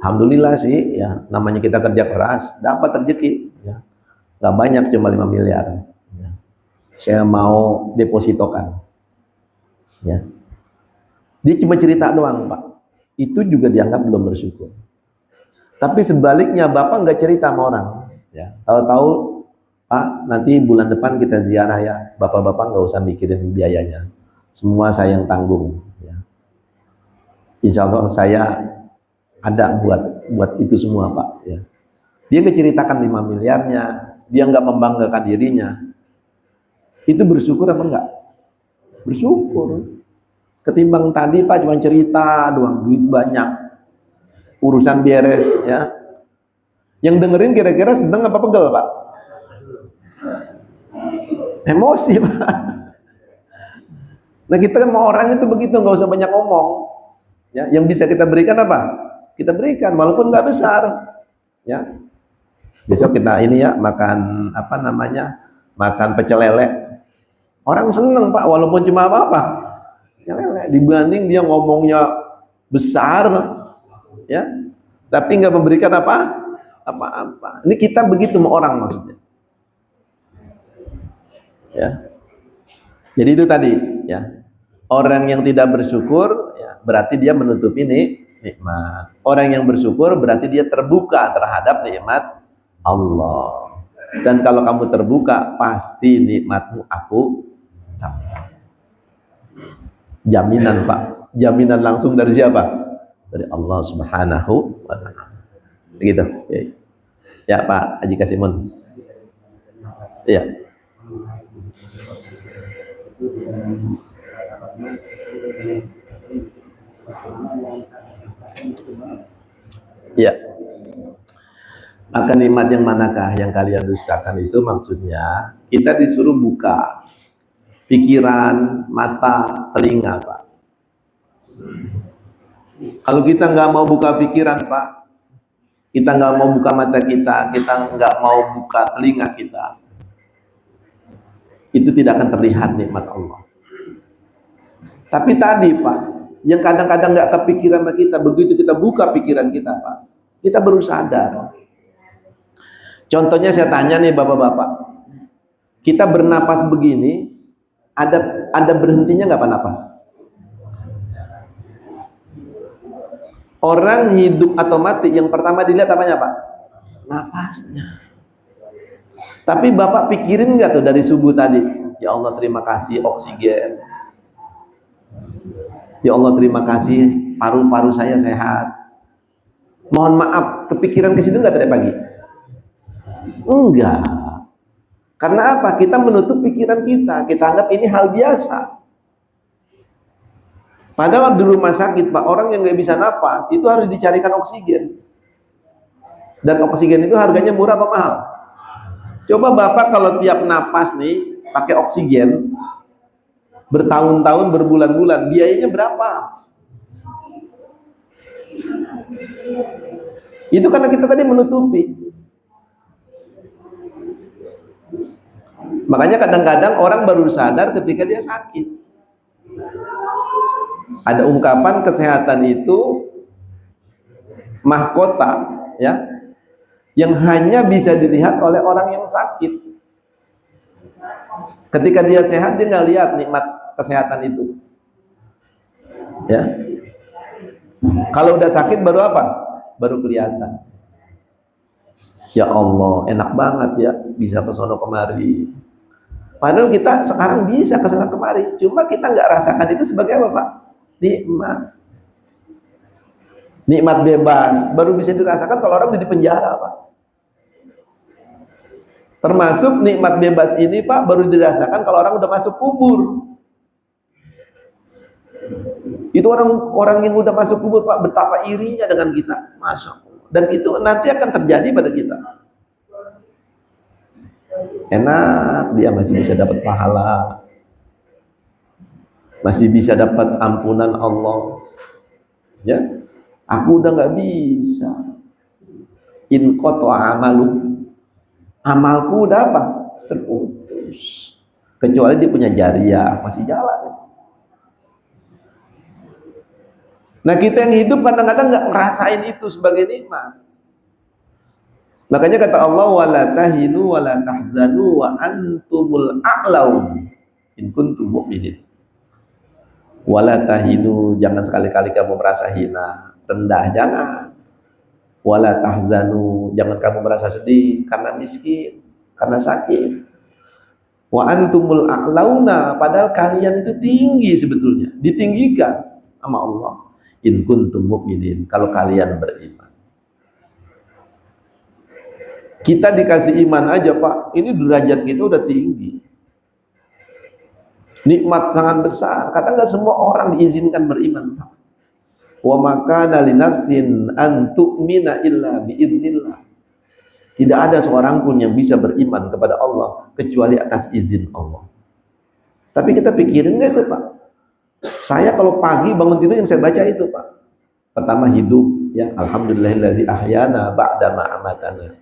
Alhamdulillah sih, ya, namanya kita kerja keras, dapat rezeki, ya. Gak banyak, cuma 5 miliar. Ya. Saya mau depositokan. Ya. Dia cuma cerita doang, Pak. Itu juga dianggap belum bersyukur. Tapi sebaliknya Bapak nggak cerita sama orang, ya. Tahu-tahu Pak, nanti bulan depan kita ziarah ya. Bapak-bapak nggak usah mikirin biayanya, semua saya yang tanggung. Ya. Insya Allah saya ada buat itu semua Pak. Ya. Dia ngeceritakan 5 miliarnya, dia nggak membanggakan dirinya. Itu bersyukur apa enggak? Bersyukur. Ketimbang tadi Pak cuma cerita doang, duit banyak, urusan beres ya. Yang dengerin kira-kira seneng apa pegel Pak? Emosi Pak. Nah kita kan mau orang itu begitu, nggak usah banyak ngomong. Ya, yang bisa kita berikan apa? Kita berikan, walaupun nggak besar. Ya, besok kita ini ya makan apa namanya? Makan pecel lele. Orang seneng Pak, walaupun cuma apa-apa. Pecel lele. Dibanding dia ngomongnya besar, ya, tapi nggak memberikan apa-apa. Ini kita begitu sama orang maksudnya. Ya. Jadi itu tadi, ya. Orang yang tidak bersyukur, ya, berarti dia menutupi nikmat. Orang yang bersyukur berarti dia terbuka terhadap nikmat Allah. Dan kalau kamu terbuka, pasti nikmatmu aku dapat. Jaminan Pak, jaminan langsung dari siapa? Dari Allah Subhanahu wa Ta'ala. Begitu. Ya Pak Haji Kasimun. Iya. Ya. Maka nikmat yang manakah yang kalian dustakan itu maksudnya kita disuruh buka pikiran, mata, telinga Pak. Kalau kita nggak mau buka pikiran Pak, kita nggak mau buka mata kita nggak mau buka telinga kita, itu tidak akan terlihat nikmat Allah. Tapi tadi Pak, yang kadang-kadang nggak kepikiran sama kita, begitu kita buka pikiran kita Pak, kita baru sadar. Contohnya saya tanya nih bapak-bapak, kita bernapas begini, ada berhentinya nggak Pak napas? Orang hidup atau mati yang pertama dilihat apanya Pak? Napasnya. Tapi bapak pikirin nggak tuh dari subuh tadi? Ya Allah terima kasih oksigen. Ya Allah terima kasih paru-paru saya sehat. Mohon maaf, kepikiran ke situ nggak tadi pagi? Enggak. Karena apa? Kita menutup pikiran kita anggap ini hal biasa. Padahal di rumah sakit Pak, orang yang nggak bisa napas itu harus dicarikan oksigen. Dan oksigen itu harganya murah apa mahal? Coba Bapak kalau tiap napas nih pakai oksigen bertahun-tahun, berbulan-bulan, biayanya berapa? Itu karena kita tadi menutupi. Makanya kadang-kadang orang baru sadar ketika dia sakit. Ada ungkapan kesehatan itu mahkota, ya, yang hanya bisa dilihat oleh orang yang sakit. Ketika dia sehat, dia nggak lihat nikmat kesehatan itu. Ya. Kalau udah sakit baru apa? Baru kelihatan. Ya Allah, enak banget ya bisa ke sono kemari. Padahal kita sekarang bisa ke sana kemari, cuma kita nggak rasakan itu sebagai apa Pak? Nikmat. Nikmat bebas baru bisa dirasakan kalau orang di penjara Pak. Termasuk nikmat bebas ini Pak baru dirasakan kalau orang udah masuk kubur. Itu orang yang udah masuk kubur Pak, betapa irinya dengan kita, Masya Allah. Dan itu nanti akan terjadi pada kita. Enak, dia masih bisa dapat pahala, masih bisa dapat ampunan Allah. Ya, aku udah nggak bisa. In qata'a amalu, amalku udah apa? Terputus. Kecuali dia punya jariah, masih jalan. Nah kita yang hidup kadang-kadang nggak ngerasain itu sebagai nikmat. Makanya kata Allah, wala tahinu wala tahzanu wa antumul a'laun in kuntum mu'minin. Wala tahinu, jangan sekali-kali kamu merasa hina, rendah, jangan. Wala tahzanu, jangan kamu merasa sedih karena miskin, karena sakit. Wa antumul a'launa, padahal kalian itu tinggi sebetulnya, ditinggikan sama Allah. In kuntum mu'minin, kalau kalian beriman. Kita dikasih iman aja Pak, ini derajat kita udah tinggi. Nikmat sangat besar. Kata nggak semua orang diizinkan beriman, Pak. Wa makana li nafsin an tu'mina illa biidznillah. Tidak ada seorang pun yang bisa beriman kepada Allah kecuali atas izin Allah. Tapi kita pikirin nggak itu, Pak? Saya kalau pagi bangun tidur yang saya baca itu, Pak. Pertama hidup, ya alhamdulillahilladzi ahyana ba'da ma amatana.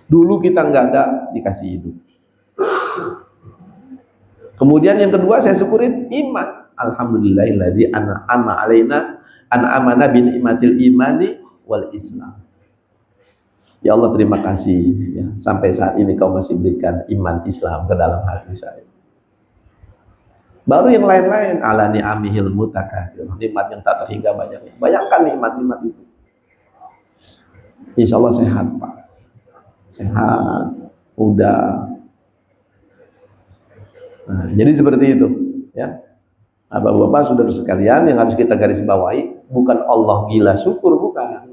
Dulu kita nggak ada, dikasih hidup. Kemudian yang kedua saya syukurin iman. Alhamdulillahilladzi an'ama alaina an'amana bi ni'matil imani wal Islam. Ya Allah terima kasih ya, sampai saat ini kau masih berikan iman Islam ke dalam hati saya. Baru yang lain-lain, ala ni'amihil mutakatsir, nikmat yang tak terhingga banyaknya. Bayangkan nikmat-nikmat itu. Insya Allah sehat, Pak. Sehat, muda. Nah, jadi seperti itu, ya. Bapak-bapak, saudara sekalian, yang harus kita garis bawahi, bukan Allah gila syukur, bukan.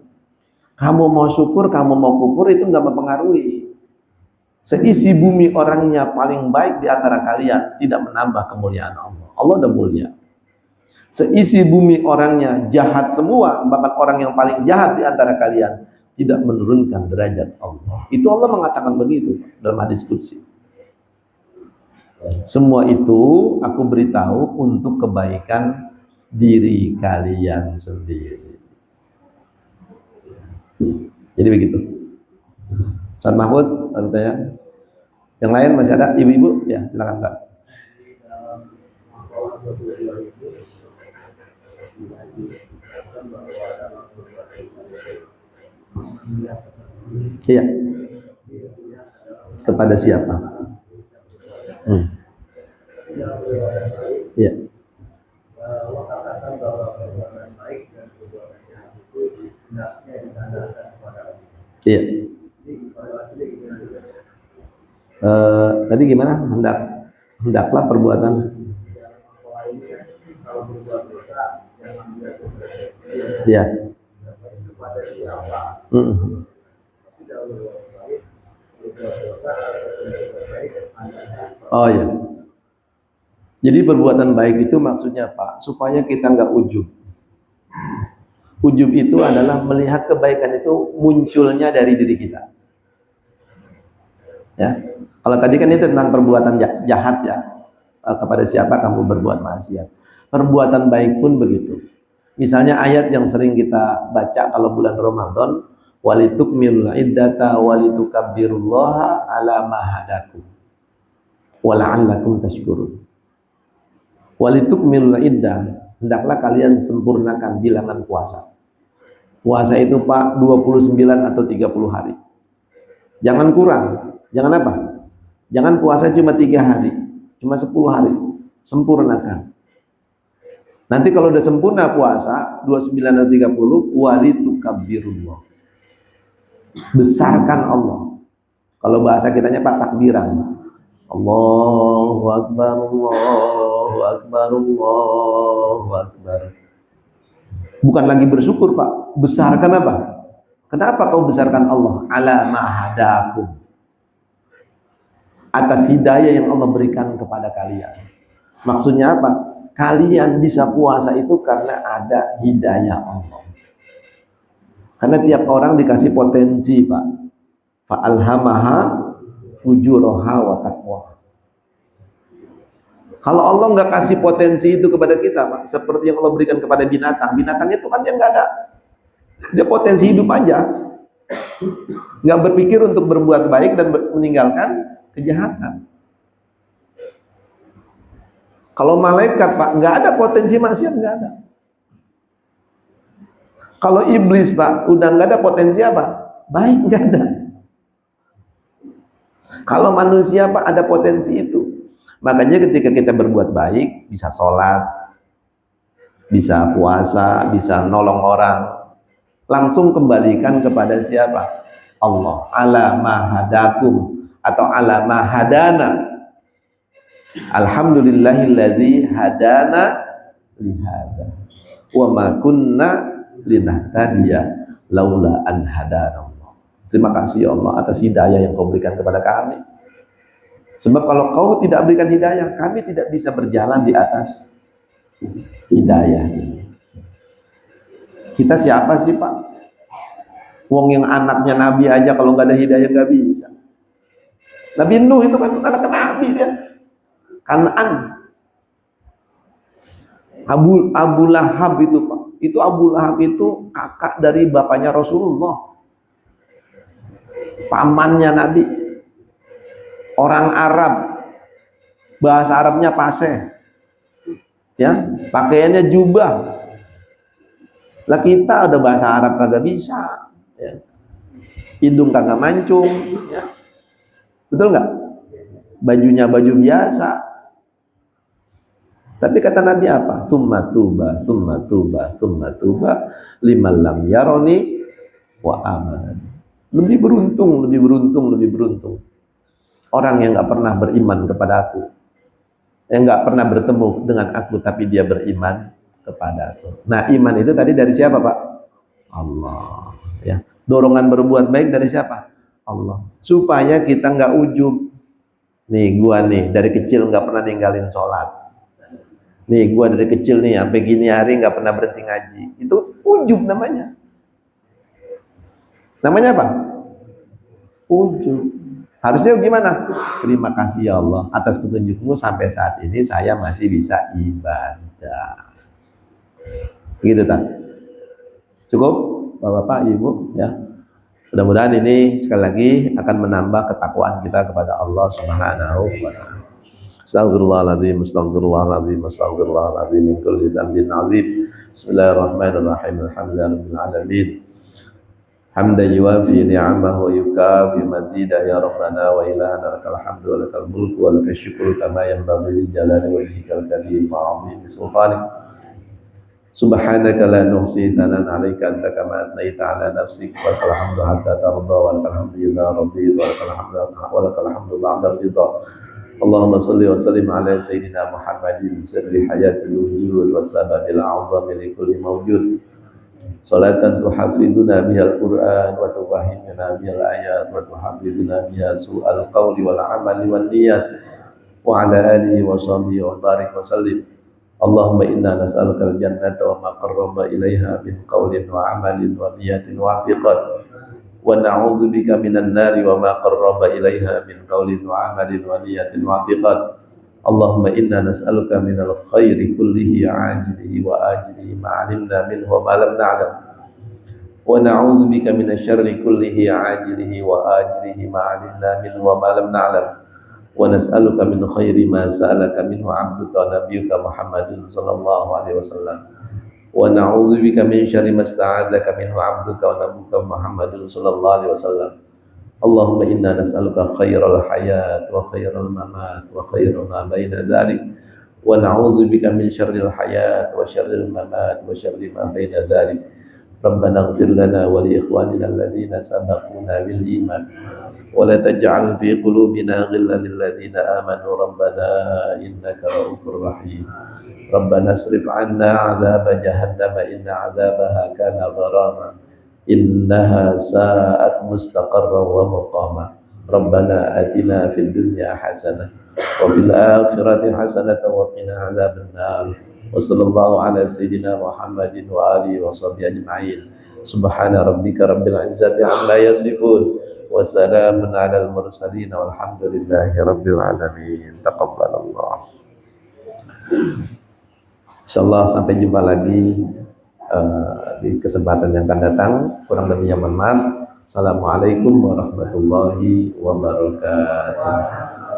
Kamu mau syukur, kamu mau kufur, itu nggak mempengaruhi. Seisi bumi orangnya paling baik di antara kalian tidak menambah kemuliaan Allah. Allah udah mulia. Seisi bumi orangnya jahat semua, bahkan orang yang paling jahat di antara kalian tidak menurunkan derajat Allah. Itu Allah mengatakan begitu dalam hadis qudsi. Semua itu aku beritahu untuk kebaikan diri kalian sendiri. Jadi begitu. Ustaz Mahfud, tanya. Yang lain masih ada ibu-ibu? Ya, silakan Ustaz. Iya. Kepada siapa? Iya. Iya. Tadi gimana? Hendaklah perbuatan. Iya. Oh ya. Jadi perbuatan baik itu maksudnya Pak, supaya kita nggak ujub. Ujub itu adalah melihat kebaikan itu munculnya dari diri kita. Ya, kalau tadi kan itu tentang perbuatan jahat ya, kepada siapa kamu berbuat maksiat. Perbuatan baik pun begitu. Misalnya ayat yang sering kita baca kalau bulan Ramadan, walitukmilul iddata walitukabbirullaha ala ma hadakum wa la'allakum tashkurun. Walitukmilul iddah, hendaklah kalian sempurnakan bilangan puasa. Puasa itu Pak 29 atau 30 hari. Jangan kurang. Jangan apa? Jangan puasa cuma 3 hari, cuma 10 hari. Sempurnakan. Nanti kalau udah sempurna puasa 29 atau 30, walitukabbirullah. Besarkan Allah. Kalau bahasa kitanya Pak takbiran. Allahu Akbar, Allahu Akbar, Allahu Akbar. Bukan lagi bersyukur Pak, besarkan apa? Kenapa kau besarkan Allah? Ala mahadakum, atas hidayah yang Allah berikan kepada kalian. Maksudnya apa? Kalian bisa puasa itu karena ada hidayah Allah. Karena tiap orang dikasih potensi Pak. Fa'alhamaha fujuraha wa taqwa. Kalau Allah nggak kasih potensi itu kepada kita Pak, seperti yang Allah berikan kepada binatang. Binatang itu kan dia nggak ada, dia potensi hidup aja, nggak berpikir untuk berbuat baik dan meninggalkan kejahatan. Kalau malaikat Pak, nggak ada potensi maksiat, nggak ada. Kalau iblis Pak, udah nggak ada potensi apa? Baik, nggak ada. Kalau manusia Pak, ada potensi itu. Makanya ketika kita berbuat baik, bisa sholat, bisa puasa, bisa nolong orang, langsung kembalikan kepada siapa? Allah. Ala mahadakum atau ala mahadana. Alhamdulillahilladzi hadana lihada wa ma kunna linahtadiya laula an hadana Allah. Terima kasih Allah atas hidayah yang kau berikan kepada kami. Sebab kalau kau tidak berikan hidayah, kami tidak bisa berjalan di atas hidayah ini. Kita siapa sih Pak? Wong yang anaknya Nabi aja kalau nggak ada hidayah nggak bisa. Nabi Nuh itu kan anak Nabi dia. Kan'an. Abu Lahab itu Pak. Itu Abu Lahab itu kakak dari bapaknya Rasulullah. Pamannya Nabi. Orang Arab. Bahasa Arabnya paseh. Ya, pakaiannya jubah. Lah kita ada bahasa Arab kagak bisa. Ya. Hidung kagak mancung. Ya. Betul nggak? Bajunya baju biasa. Tapi kata Nabi apa? Summa tuba, summa tuba, summa tuba liman lam yaroni wa aman. Lebih beruntung, lebih beruntung, lebih beruntung orang yang nggak pernah beriman kepada aku, yang nggak pernah bertemu dengan aku, tapi dia beriman kepada aku. Nah, iman itu tadi dari siapa Pak? Allah. Ya. Dorongan berbuat baik dari siapa? Allah. Supaya kita nggak ujub. Nih gua nih dari kecil nggak pernah ninggalin sholat. Nih gua dari kecil nih sampai gini hari nggak pernah berhenti ngaji. Itu ujub namanya. Namanya apa? Ujub. Harusnya gimana? Terima kasih ya Allah atas petunjukmu sampai saat ini saya masih bisa ibadah. Gitu kan? Cukup Bapak-bapak, Ibu ya. Mudah-mudahan ini sekali lagi akan menambah ketakwaan kita kepada Allah Subhanahu wa taala. Astagfirullahaladzim, astagfirullahaladzim, astagfirullahaladzim min kulli dzambin azim. Bismillahirrahmanirrahim. Alhamdulillahirabbil alamin. Hamdan yuwafi ni'amahu wa yukafi mazidah ya rabbana wa ilahana lakal hamdu wa lakal mulku wa lakal syukru kama yanbaghi li jalali wajhikal karim wa 'azimi sultanik. Subhanaka la nuhsi thanan 'alaika anta kama athnayta 'ala nafsik wa lakal hamdu hatta tarda wa lakal hamdu idza radita wa lakal hamdu ba'da ridha. Allahumma salli wa sallim ala sayyidina Muhammadin sirri hayatil wujud wa sababil 'azami li kulli mawjud. Salatan tuhafiduna bihal Qur'an wa tufahimuna bihal ayat wa tuhafiduna biha su'al qawli wal amali wal niyat wa ala alihi wa sahbihi wa barik wa sallim. Allahumma inna nas'aluka al-jannata wa ma qarraba ilaiha min qawlin wa amalin wa niyatin wa i'tiqad wa na'udzu bika minan nari wa ma qarraba ilaiha min qawlin wa amalin wa niyatin wa i'tiqad. Allahumma inna nas'aluka minal khairi kullihi ajilihi wa ajilihi ma'alimna minhu wa ma'lam na'lam wa na'udzu bika minasy syarri kullihi ajilihi wa ajilihi ma'alimna minhu wa ma'lam na'lam wa nas'aluka min khairi ma sa'alaka minhu 'abduka wa nabiyyuka Muhammadun sallallahu alaihi wasallam wa na'udzu bika min syarri ma sta'adzaka minhu 'abduka wa nabiyyuka Muhammadun sallallahu alaihi wasallam. Allahumma inna nas'aluka khairal hayat wa khairal mamat wa khairal ma baina dzalik wa na'udzu bika min syarril hayat wa syarril mamat wa syarri ma baina dzalik. Rabbana ighfir lana wa li ikhwanina alladhina sabaquna bil iman wa la taj'al fi qulubina ghillan lil ladzina amanu rabbana innaka ra'ufur rahim. Rabbana asrif 'anna 'adzaba jahannam inna 'adzabaha kana gharama innaha sa'at mustaqarran wa muqama. Rabbana atina fid dunya hasanah wa fil akhirati hasanah wa qina adzaban nar. Wa sallallahu ala sayyidina Muhammadin wa alihi wa sahbihi ajma'in. Subhana rabbika rabbil izzati amma yasifun wa salamun alal mursalin walhamdulillahi rabbil alamin. Taqabbalallah. Insyaallah sampai jumpa lagi di kesempatan yang akan datang. Kurang lebihnya mohon maaf. Assalamualaikum warahmatullahi wabarakatuh.